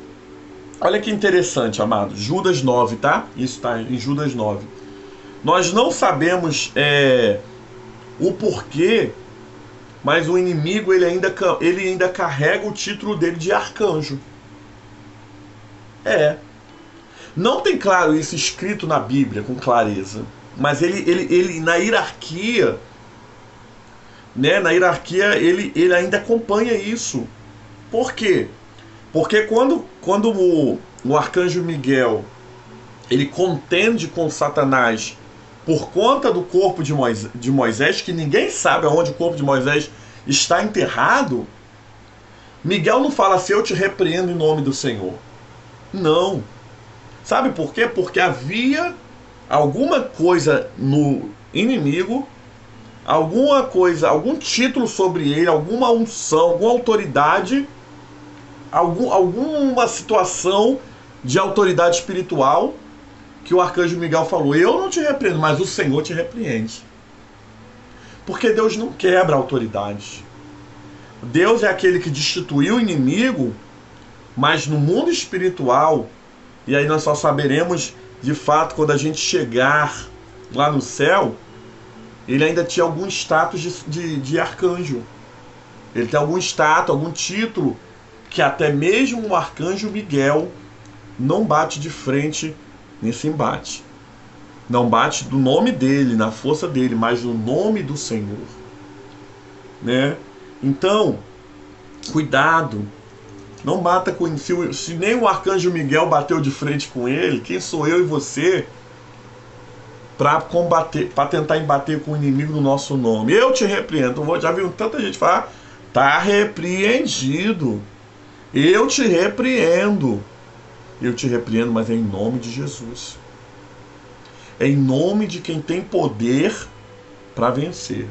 Olha que interessante, amado. Judas 9, tá? Isso está em Judas 9. Nós não sabemos o porquê, mas o inimigo ele ainda carrega o título dele de arcanjo. Não tem claro isso escrito na Bíblia com clareza, mas ele na hierarquia, né? Na hierarquia ele ainda acompanha isso. Por quê? Porque quando o arcanjo Miguel ele contende com Satanás por conta do corpo de Moisés, que ninguém sabe aonde o corpo de Moisés está enterrado, Miguel não fala assim: eu te repreendo em nome do Senhor. Não. Sabe por quê? Porque havia alguma coisa no inimigo, alguma coisa, algum título sobre ele, alguma unção, alguma autoridade, alguma situação de autoridade espiritual que o arcanjo Miguel falou: eu não te repreendo, mas o Senhor te repreende. Porque Deus não quebra autoridades. Deus é aquele que destituiu o inimigo, mas no mundo espiritual, e aí nós só saberemos de fato quando a gente chegar lá no céu, ele ainda tinha algum status de arcanjo. Ele tem algum status, algum título, que até mesmo o arcanjo Miguel não bate de frente nesse embate. Não bate do nome dele, na força dele, mas no nome do Senhor, né? Então, cuidado. Não bata com ele. Se nem o arcanjo Miguel bateu de frente com ele, quem sou eu e você para combater, para tentar embater com o inimigo no nosso nome? Eu te repreendo. Já viu tanta gente falar: tá repreendido. Eu te repreendo. Eu te repreendo, mas é em nome de Jesus. É em nome de quem tem poder para vencer.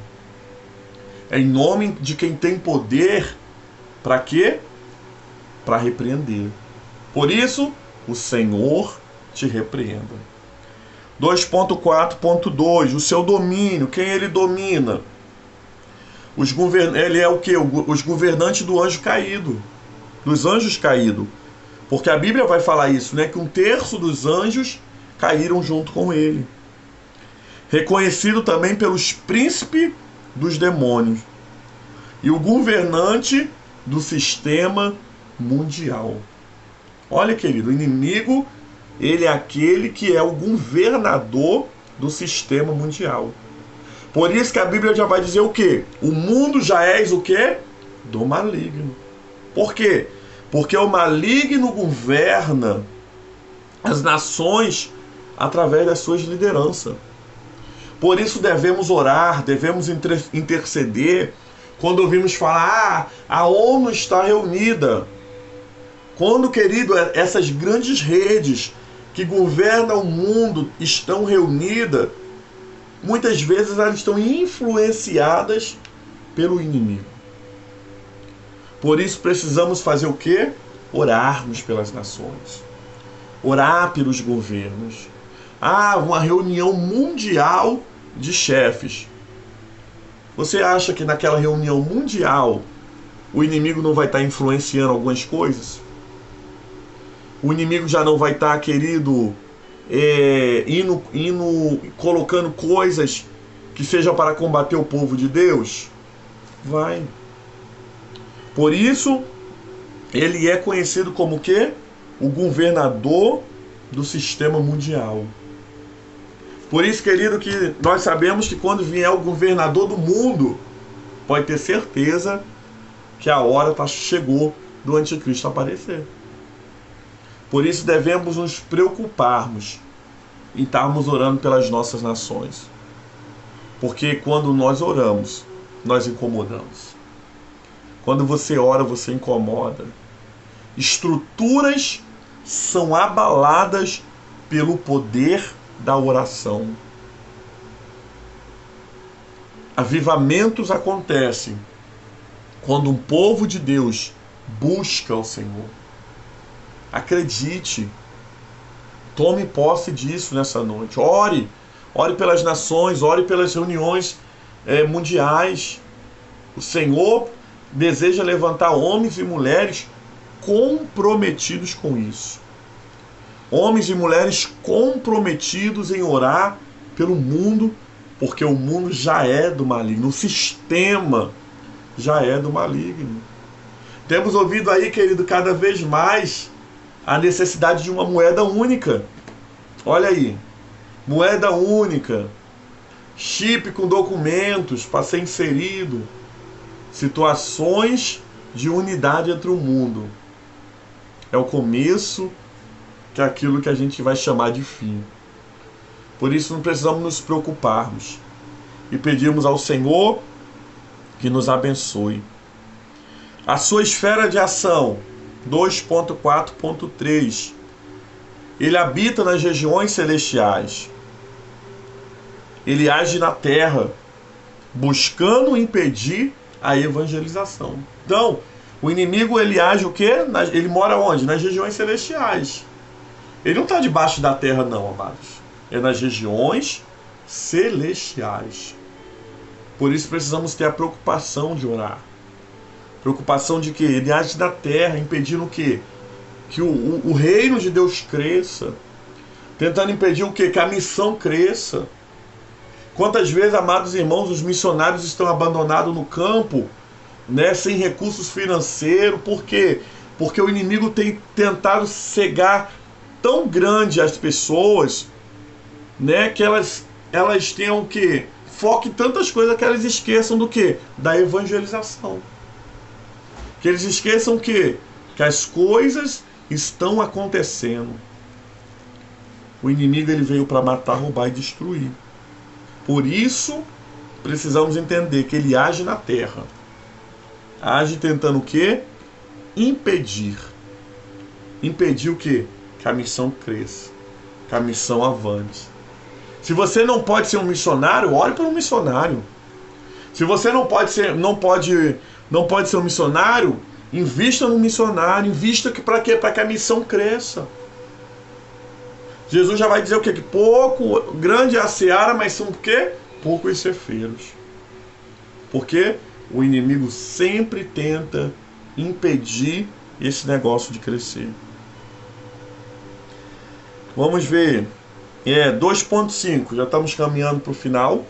É em nome de quem tem poder para quê? Para repreender. Por isso, o Senhor te repreenda. 2.4.2, o seu domínio. Quem ele domina? Ele é o quê? Os governantes do anjo caído. Dos anjos caídos. Porque a Bíblia vai falar isso, né? Que 1/3 dos anjos caíram junto com ele. Reconhecido também pelos príncipes dos demônios. E o governante do sistema mundial. Olha, querido, o inimigo, ele é aquele que é o governador do sistema mundial. Por isso que a Bíblia já vai dizer o quê? O mundo já és o quê? Do maligno. Por quê? Porque o maligno governa as nações através das suas lideranças. Por isso devemos orar, devemos interceder quando ouvimos falar: a ONU está reunida. Quando, querido, essas grandes redes que governam o mundo estão reunidas, muitas vezes elas estão influenciadas pelo inimigo. Por isso precisamos fazer o quê? Orarmos pelas nações. Orar pelos governos. Uma reunião mundial de chefes. Você acha que naquela reunião mundial o inimigo não vai estar influenciando algumas coisas? O inimigo já não vai estar, querido, colocando coisas que sejam para combater o povo de Deus? Vai. Por isso, ele é conhecido como o quê? O governador do sistema mundial. Por isso, querido, que nós sabemos que quando vier o governador do mundo, pode ter certeza que a hora chegou do anticristo aparecer. Por isso devemos nos preocuparmos em estarmos orando pelas nossas nações. Porque quando nós oramos, nós incomodamos. Quando você ora, você incomoda. Estruturas são abaladas pelo poder da oração. Avivamentos acontecem quando um povo de Deus busca o Senhor. Acredite. Tome posse disso nessa noite. Ore. Ore pelas nações, ore pelas reuniões mundiais. O Senhor deseja levantar homens e mulheres comprometidos com isso. Homens e mulheres comprometidos em orar pelo mundo, porque o mundo já é do maligno. O sistema já é do maligno. Temos ouvido aí, querido, cada vez mais a necessidade de uma moeda única. Olha aí. Moeda única, chip com documentos para ser inserido, situações de unidade entre o mundo. É o começo que é aquilo que a gente vai chamar de fim. Por isso não precisamos nos preocuparmos e pedirmos ao Senhor que nos abençoe. A sua esfera de ação, 2.4.3, ele habita nas regiões celestiais. Ele age na terra, buscando impedir a evangelização. Então, o inimigo, ele age o quê? Ele mora onde? Nas regiões celestiais. Ele não está debaixo da terra, não, amados. É nas regiões celestiais. Por isso precisamos ter a preocupação de orar. Preocupação de quê? Ele age na terra, impedindo o quê? Que o reino de Deus cresça. Tentando impedir o quê? Que a missão cresça. Quantas vezes, amados irmãos, os missionários estão abandonados no campo, né, sem recursos financeiros. Por quê? Porque o inimigo tem tentado cegar tão grande as pessoas, né, que elas tenham o quê? Foco em tantas coisas que elas esqueçam do quê? Da evangelização. Que eles esqueçam o quê? Que as coisas estão acontecendo. O inimigo, ele veio para matar, roubar e destruir. Por isso, precisamos entender que ele age na terra. Age tentando o quê? Impedir. Impedir o quê? Que a missão cresça. Que a missão avance. Se você não pode ser um missionário, ore para um missionário. Se você não pode ser um missionário, invista no missionário. Invista para quê? Para que a missão cresça. Jesus já vai dizer o quê? Que pouco, grande é a seara, mas são o quê? Poucos cefeiros. Porque o inimigo sempre tenta impedir esse negócio de crescer. Vamos ver. 2.5. Já estamos caminhando para o final.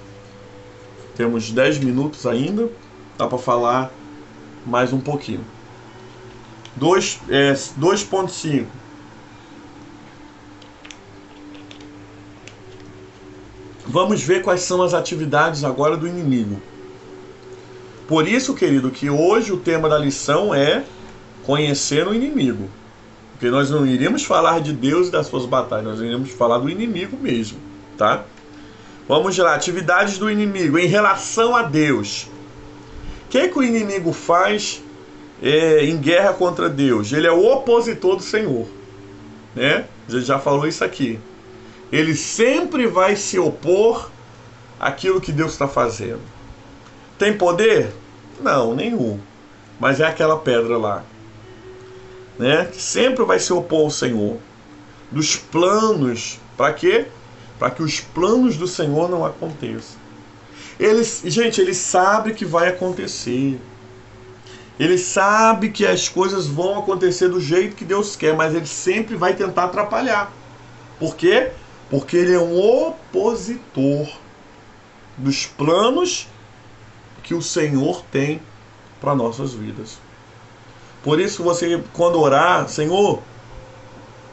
Temos 10 minutos ainda. Dá para falar mais um pouquinho. 2.5. Vamos ver quais são as atividades agora do inimigo. Por isso, querido, que hoje o tema da lição é conhecer o inimigo. Porque nós não iríamos falar de Deus e das suas batalhas, nós iríamos falar do inimigo mesmo, tá? Vamos lá, atividades do inimigo em relação a Deus. O que o inimigo faz em guerra contra Deus? Ele é o opositor do Senhor, né? A gente já falou isso aqui. Ele sempre vai se opor àquilo que Deus está fazendo. Tem poder? Não, nenhum. Mas é aquela pedra lá, né? Que sempre vai se opor ao Senhor. Dos planos, para quê? Para que os planos do Senhor não aconteçam. Gente, ele sabe que vai acontecer. Ele sabe que as coisas vão acontecer do jeito que Deus quer, mas ele sempre vai tentar atrapalhar. Por quê? Porque ele é um opositor dos planos que o Senhor tem para nossas vidas. Por isso você, quando orar, Senhor,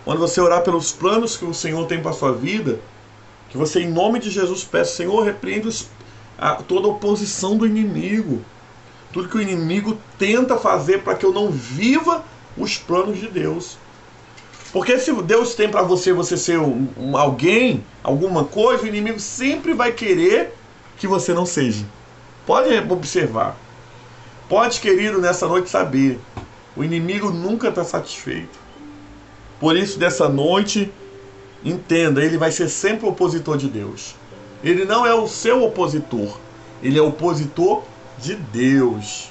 quando você orar pelos planos que o Senhor tem para a sua vida, que você, em nome de Jesus, peça, Senhor, repreenda toda a oposição do inimigo. Tudo que o inimigo tenta fazer para que eu não viva os planos de Deus. Porque se Deus tem para você ser alguém, alguma coisa, o inimigo sempre vai querer que você não seja. Pode observar. Pode, querido, nessa noite saber. O inimigo nunca está satisfeito. Por isso, dessa noite, entenda, ele vai ser sempre opositor de Deus. Ele não é o seu opositor. Ele é opositor de Deus.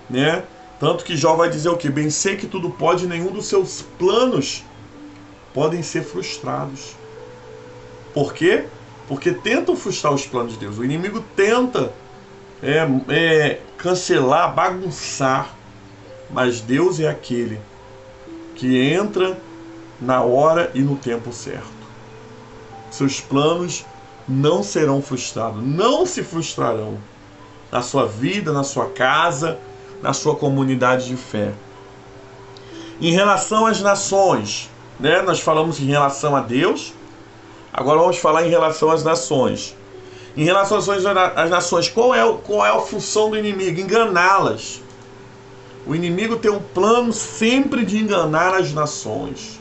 Né? Tanto que Jó vai dizer o quê? Bem sei que tudo pode, nenhum dos seus planos podem ser frustrados. Por quê? Porque tentam frustrar os planos de Deus. O inimigo tenta cancelar, bagunçar. Mas Deus é aquele que entra na hora e no tempo certo. Seus planos não serão frustrados, não se frustrarão na sua vida, na sua casa, na sua comunidade de fé. Em relação às nações, né? Nós falamos em relação a Deus, agora vamos falar em relação às nações. Em relação às nações, qual é a função do inimigo? Enganá-las. O inimigo tem um plano sempre de enganar as nações,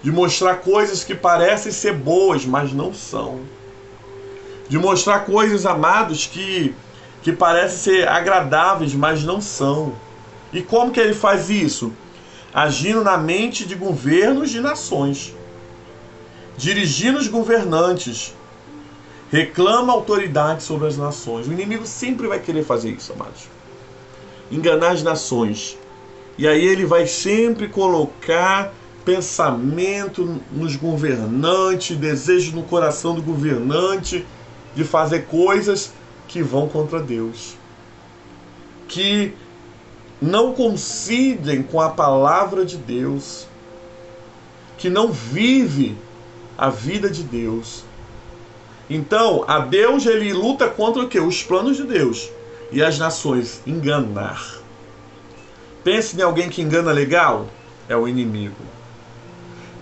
de mostrar coisas que parecem ser boas, mas não são. De mostrar coisas, amados, que parecem ser agradáveis, mas não são. E como que ele faz isso? Agindo na mente de governos de nações, dirigindo os governantes, reclama autoridade sobre as nações. O inimigo sempre vai querer fazer isso, amados. Enganar as nações. E aí ele vai sempre colocar pensamento nos governantes, desejo no coração do governante de fazer coisas que vão contra Deus, que não coincidem com a palavra de Deus, que não vive a vida de Deus. Então, a Deus, ele luta contra o quê? Os planos de Deus. E as nações, enganar. Pense em alguém que engana legal, é o inimigo.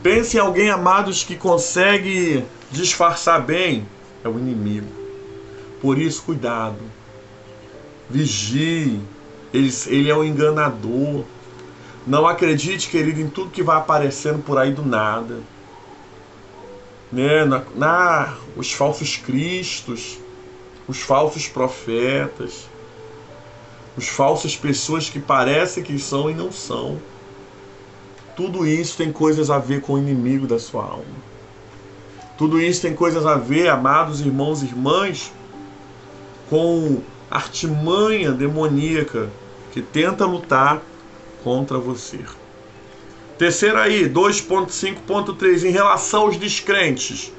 Pense em alguém, amados, que consegue disfarçar bem, é o inimigo. Por isso, cuidado. Vigie. Ele é o enganador. Não acredite, querido, em tudo que vai aparecendo por aí do nada. Né? Os falsos cristos, os falsos profetas, os falsas pessoas que parecem que são e não são. Tudo isso tem coisas a ver com o inimigo da sua alma. Tudo isso tem coisas a ver, amados irmãos e irmãs, com artimanha demoníaca que tenta lutar contra você. Terceiro aí, 2.5.3, em relação aos descrentes.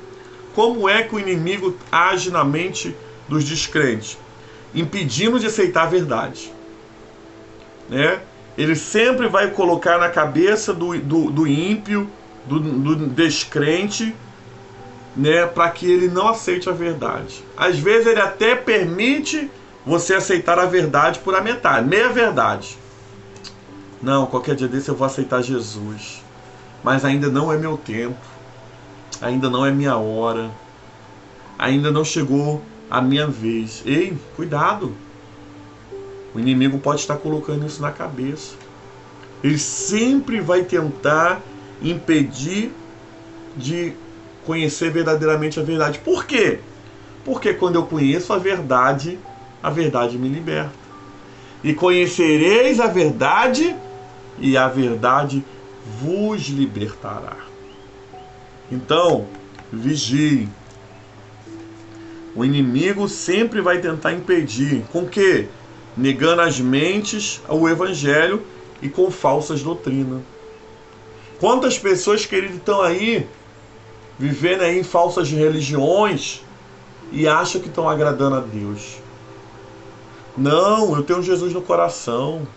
Como é que o inimigo age na mente dos descrentes? Impedindo de aceitar a verdade. Né? Ele sempre vai colocar na cabeça do ímpio, do descrente, né, para que ele não aceite a verdade. Às vezes ele até permite você aceitar a verdade por a metade, meia verdade. Não, qualquer dia desse eu vou aceitar Jesus. Mas ainda não é meu tempo. Ainda não é minha hora. Ainda não chegou a minha vez. Ei, cuidado. O inimigo pode estar colocando isso na cabeça. Ele sempre vai tentar impedir de conhecer verdadeiramente a verdade. Por quê? Porque quando eu conheço a verdade me liberta. E conhecereis a verdade, e a verdade vos libertará. Então, vigie. O inimigo sempre vai tentar impedir. Com que? Negando as mentes ao evangelho e com falsas doutrinas. Quantas pessoas, queridos, estão aí, vivendo aí em falsas religiões e acham que estão agradando a Deus? Não, eu tenho Jesus no coração.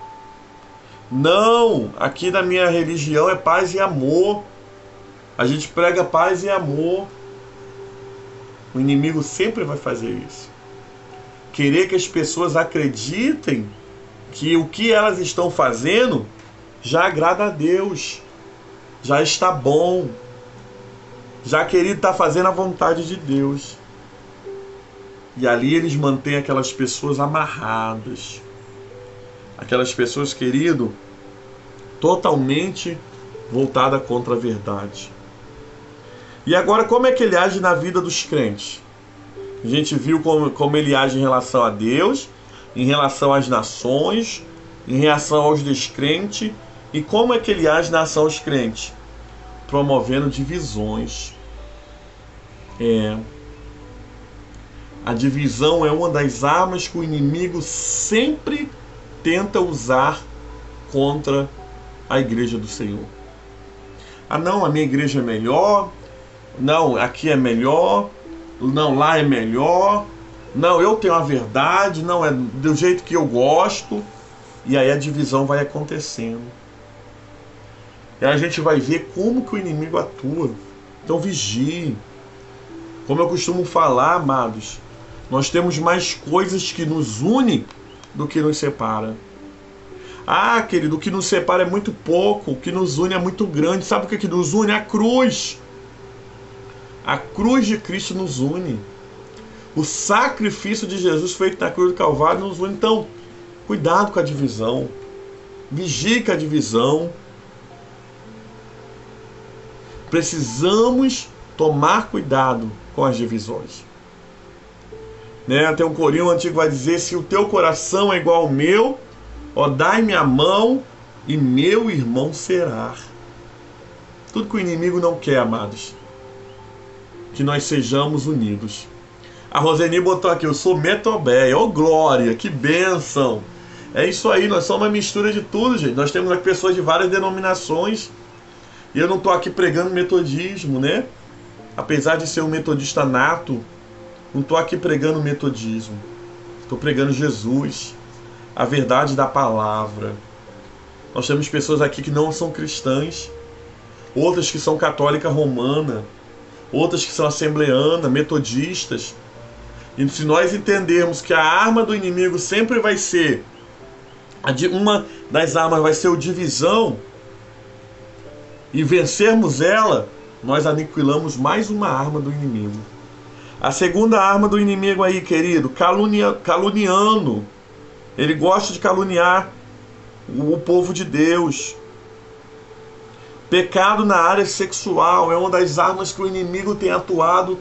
Não, aqui na minha religião é paz e amor. A gente prega paz e amor. O inimigo sempre vai fazer isso. Querer que as pessoas acreditem que o que elas estão fazendo já agrada a Deus. Já está bom. Já, querido, está fazendo a vontade de Deus. E ali eles mantêm aquelas pessoas amarradas. Aquelas pessoas, querido, totalmente voltada contra a verdade. E agora, como é que ele age na vida dos crentes? A gente viu como ele age em relação a Deus, em relação às nações, em relação aos descrentes. E como é que ele age na ação aos crentes? Promovendo divisões. A divisão é uma das armas que o inimigo sempre tenta usar contra a igreja do Senhor. Ah, não, a minha igreja é melhor. Não, aqui é melhor. Não, lá é melhor. Não, eu tenho a verdade. Não, é do jeito que eu gosto. E aí a divisão vai acontecendo. E aí a gente vai ver como que o inimigo atua. Então vigie. Como eu costumo falar, amados, nós temos mais coisas que nos unem do que nos separa. Ah, querido, o que nos separa é muito pouco, o que nos une é muito grande. Sabe o que nos une? A cruz. A cruz de Cristo nos une. O sacrifício de Jesus feito na cruz do Calvário nos une. Então, cuidado com a divisão. Vigie com a divisão. Precisamos tomar cuidado com as divisões. Tem um corinho antigo que vai dizer: se o teu coração é igual ao meu, ó, dai-me a mão e meu irmão será. Tudo que o inimigo não quer, amados, que nós sejamos unidos. A Roseni botou aqui: eu sou metobé. Ô glória, que bênção. É isso aí, nós somos uma mistura de tudo, gente. Nós temos aqui pessoas de várias denominações. E eu não estou aqui pregando metodismo, né? Apesar de ser um metodista nato, não estou aqui pregando metodismo. Estou pregando Jesus, a verdade da palavra. Nós temos pessoas aqui que não são cristãs, outras que são católica romana, outras que são assembleana, metodistas. E se nós entendermos que a arma do inimigo sempre vai ser, uma das armas vai ser o divisão, e vencermos ela, nós aniquilamos mais uma arma do inimigo. A segunda arma do inimigo aí, querido, caluniando. Ele gosta de caluniar o povo de Deus. Pecado na área sexual é uma das armas que o inimigo tem atuado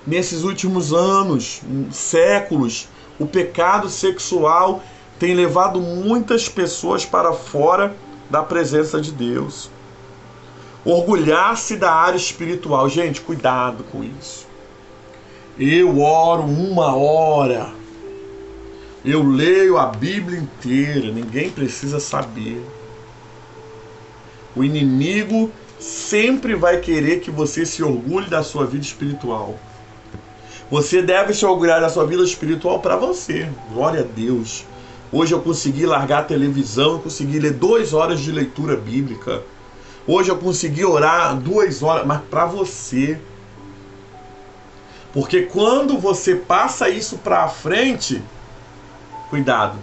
nesses últimos anos, séculos. O pecado sexual tem levado muitas pessoas para fora da presença de Deus. Orgulhar-se da área espiritual. Gente, cuidado com isso. Eu oro 1 hora. Eu leio a Bíblia inteira. Ninguém precisa saber. O inimigo sempre vai querer que você se orgulhe da sua vida espiritual. Você deve se orgulhar da sua vida espiritual para você. Glória a Deus. Hoje eu consegui largar a televisão, eu consegui ler 2 horas de leitura bíblica. Hoje eu consegui orar 2 horas, mas para você. Porque quando você passa isso para frente, cuidado,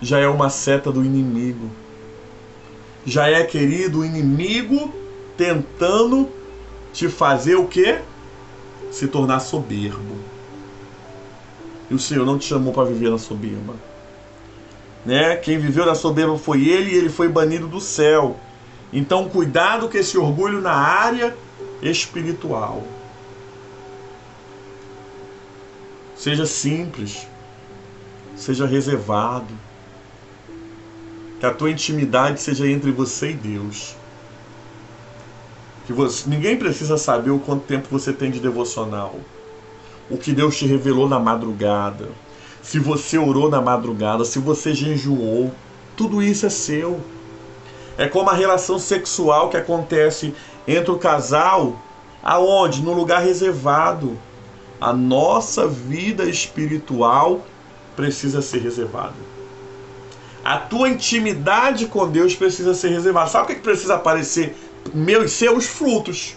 já é uma seta do inimigo. Já é, querido, o inimigo tentando te fazer o quê? Se tornar soberbo. E o Senhor não te chamou para viver na soberba. Quem viveu na soberba foi ele, e ele foi banido do céu. Então, cuidado com esse orgulho na área espiritual. Seja simples. Seja reservado. Que a tua intimidade seja entre você e Deus. Ninguém precisa saber o quanto tempo você tem de devocional. O que Deus te revelou na madrugada. Se você orou na madrugada, se você jejuou. Tudo isso é seu. É como a relação sexual que acontece entre o casal, aonde? No lugar reservado. A nossa vida espiritual precisa ser reservada. A tua intimidade com Deus precisa ser reservada. Sabe o que precisa aparecer? Meus e seus frutos.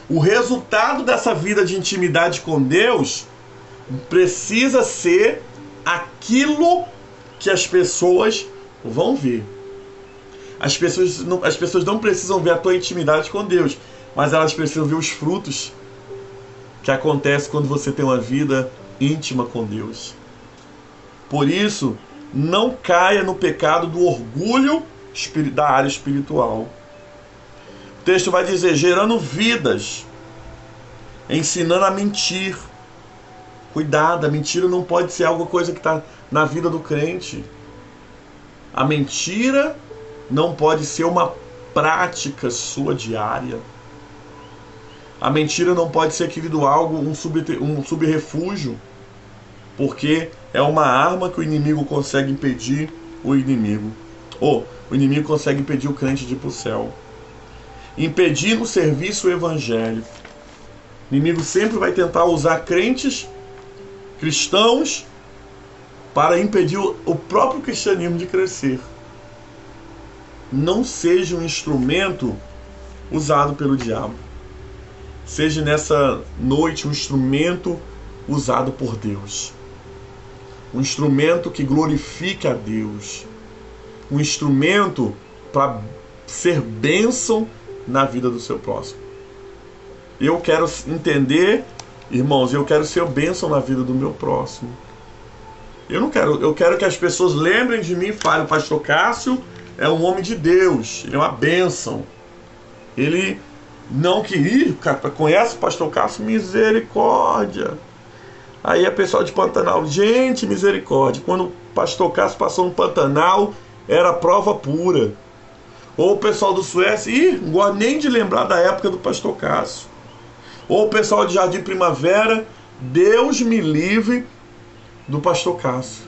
O resultado dessa vida de intimidade com Deus precisa ser aquilo que as pessoas vão ver. As pessoas não precisam ver a tua intimidade com Deus, mas elas precisam ver os frutos que acontecem quando você tem uma vida íntima com Deus. Por isso, não caia no pecado do orgulho da área espiritual. O texto vai dizer, gerando vidas, ensinando a mentir. Cuidado, a mentira não pode ser alguma coisa que está na vida do crente. A mentira não pode ser uma prática sua diária. A mentira não pode ser, querido, algo, um subrefúgio, porque é uma arma que o inimigo consegue impedir o inimigo. Ou o inimigo consegue impedir o crente de ir para o céu. Impedir o serviço evangélico. O inimigo sempre vai tentar usar crentes, cristãos, para impedir o próprio cristianismo de crescer. Não seja um instrumento usado pelo diabo. Seja nessa noite um instrumento usado por Deus. Um instrumento que glorifique a Deus. Um instrumento para ser bênção na vida do seu próximo. Eu quero entender, irmãos, eu quero ser bênção na vida do meu próximo. Eu quero que as pessoas lembrem de mim e falem, o pastor Cássio é um homem de Deus, ele é uma bênção. Ele não queria, conhece o pastor Cássio? Misericórdia. Aí a pessoa de Pantanal, gente, misericórdia. Quando o pastor Cássio passou no Pantanal, era prova pura. Ou o pessoal do Suécia, não gosto nem de lembrar da época do pastor Cássio. Ou o pessoal de Jardim Primavera, Deus me livre do pastor Cássio.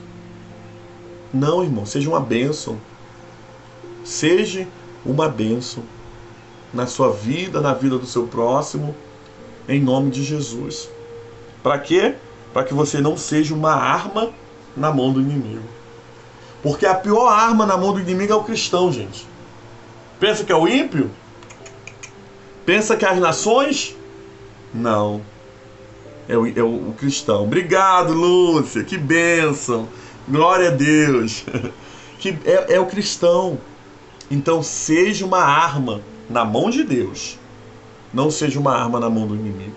Não, irmão, seja uma bênção. Seja uma bênção na sua vida, na vida do seu próximo, em nome de Jesus. Para quê? Para que você não seja uma arma na mão do inimigo. Porque a pior arma na mão do inimigo é o cristão, gente. Pensa que é o ímpio? Pensa que é as nações? Não. É o cristão. Obrigado, Lúcia. Que bênção. Glória a Deus. É o cristão. Então seja uma arma na mão de Deus. Não seja uma arma na mão do inimigo.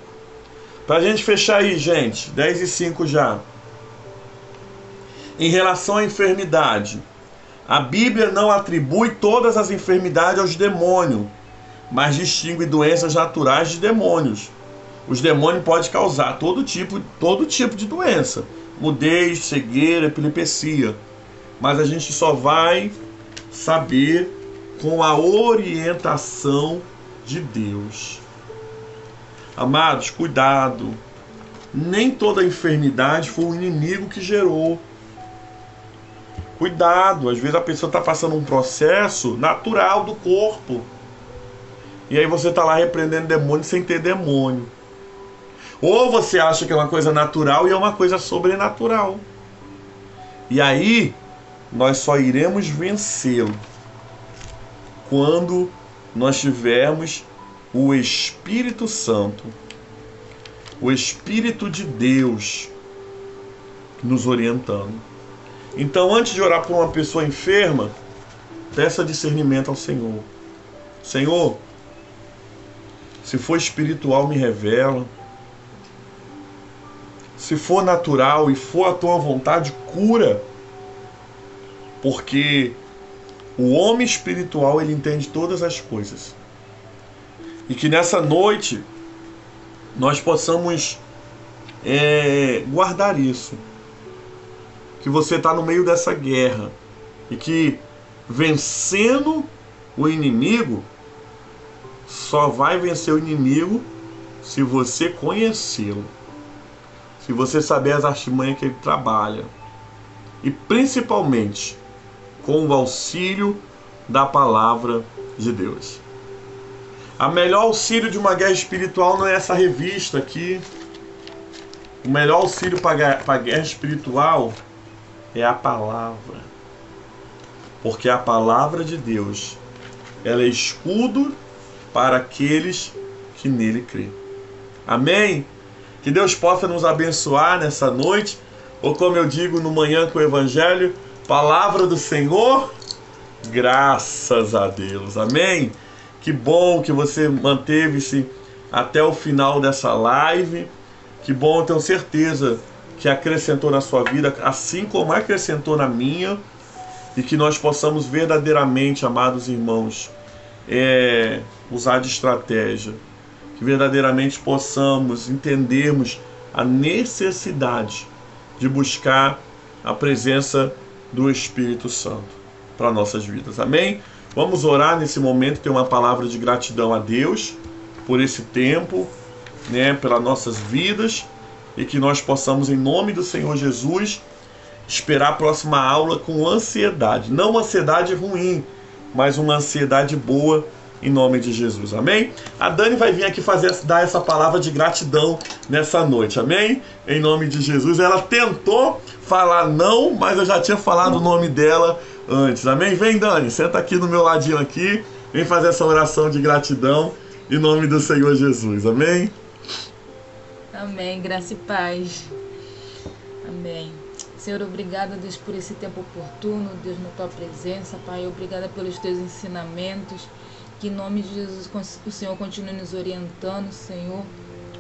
Pra gente fechar aí, gente. 10:05 já. Em relação à enfermidade, a Bíblia não atribui todas as enfermidades aos demônios, mas distingue doenças naturais de demônios. Os demônios podem causar todo tipo de doença. Mudez, cegueira, epilepsia. Mas a gente só vai saber com a orientação de Deus. Amados, cuidado. Nem toda enfermidade foi o inimigo que gerou. Cuidado, às vezes a pessoa está passando um processo natural do corpo. E aí você está lá repreendendo demônio sem ter demônio. Ou você acha que é uma coisa natural e é uma coisa sobrenatural. E aí, nós só iremos vencê-lo quando nós tivermos o Espírito Santo, o Espírito de Deus nos orientando. Então, antes de orar por uma pessoa enferma, peça discernimento ao Senhor. Senhor, se for espiritual, me revela. Se for natural e for a tua vontade, cura. Porque o homem espiritual, ele entende todas as coisas. E que nessa noite nós possamos guardar isso. Que você está no meio dessa guerra. E que vencendo o inimigo, só vai vencer o inimigo se você conhecê-lo. Se você saber as artimanhas que ele trabalha. E principalmente com o auxílio da palavra de Deus. A melhor auxílio de uma guerra espiritual não é essa revista aqui. O melhor auxílio para a guerra espiritual é a palavra. Porque a palavra de Deus, ela é escudo para aqueles que nele crêem. Amém? Que Deus possa nos abençoar nessa noite, ou como eu digo no Manhã com o Evangelho, palavra do Senhor, graças a Deus. Amém? Que bom que você manteve-se até o final dessa live. Que bom, eu tenho certeza que acrescentou na sua vida, assim como acrescentou na minha. e que nós possamos verdadeiramente, amados irmãos, usar de estratégia, que verdadeiramente possamos entendermos a necessidade de buscar a presença do Espírito Santo para nossas vidas. Amém? Vamos orar nesse momento, ter uma palavra de gratidão a Deus por esse tempo, né, pelas nossas vidas, e que nós possamos, em nome do Senhor Jesus, esperar a próxima aula com ansiedade. Não uma ansiedade ruim, mas uma ansiedade boa, em nome de Jesus. Amém? A Dani vai vir aqui dar essa palavra de gratidão nessa noite. Amém? Em nome de Jesus. Ela tentou falar não, mas eu já tinha falado o nome dela antes. Amém? Vem, Dani, senta aqui no meu ladinho aqui. Vem fazer essa oração de gratidão em nome do Senhor Jesus. Amém? Amém. Graça e paz. Amém. Senhor, obrigada, Deus, por esse tempo oportuno, Deus, na tua presença, Pai. Obrigada pelos teus ensinamentos. Que em nome de Jesus o Senhor continue nos orientando, Senhor,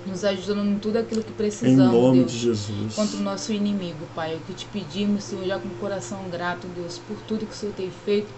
nos ajudando em tudo aquilo que precisamos, em nome Deus, de Jesus, contra o nosso inimigo, Pai. O que te pedimos, Senhor, já com o coração grato, Deus, por tudo que o Senhor tem feito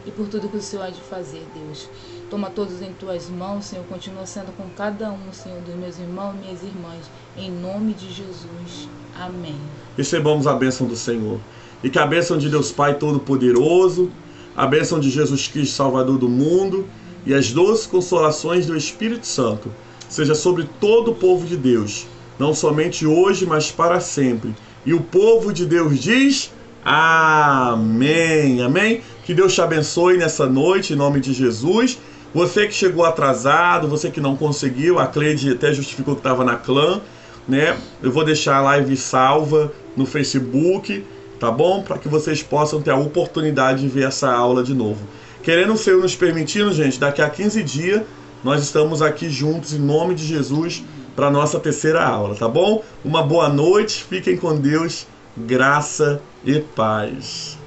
e por tudo que o Senhor há de fazer, Deus. Toma todos em tuas mãos, Senhor, continua sendo com cada um, Senhor, dos meus irmãos e minhas irmãs, em nome de Jesus. Amém. Recebamos a bênção do Senhor. E que a bênção de Deus Pai Todo-Poderoso, a bênção de Jesus Cristo, Salvador do mundo, e as doces consolações do Espírito Santo seja sobre todo o povo de Deus, não somente hoje, mas para sempre. E o povo de Deus diz: amém. Amém? Que Deus te abençoe nessa noite, em nome de Jesus. Você que chegou atrasado, você que não conseguiu, a Cleide até justificou que estava na clã, né? Eu vou deixar a live salva no Facebook, tá bom? Para que vocês possam ter a oportunidade de ver essa aula de novo. Querendo o Senhor nos permitindo, gente, daqui a 15 dias nós estamos aqui juntos em nome de Jesus para a nossa terceira aula, tá bom? Uma boa noite, fiquem com Deus, graça e paz.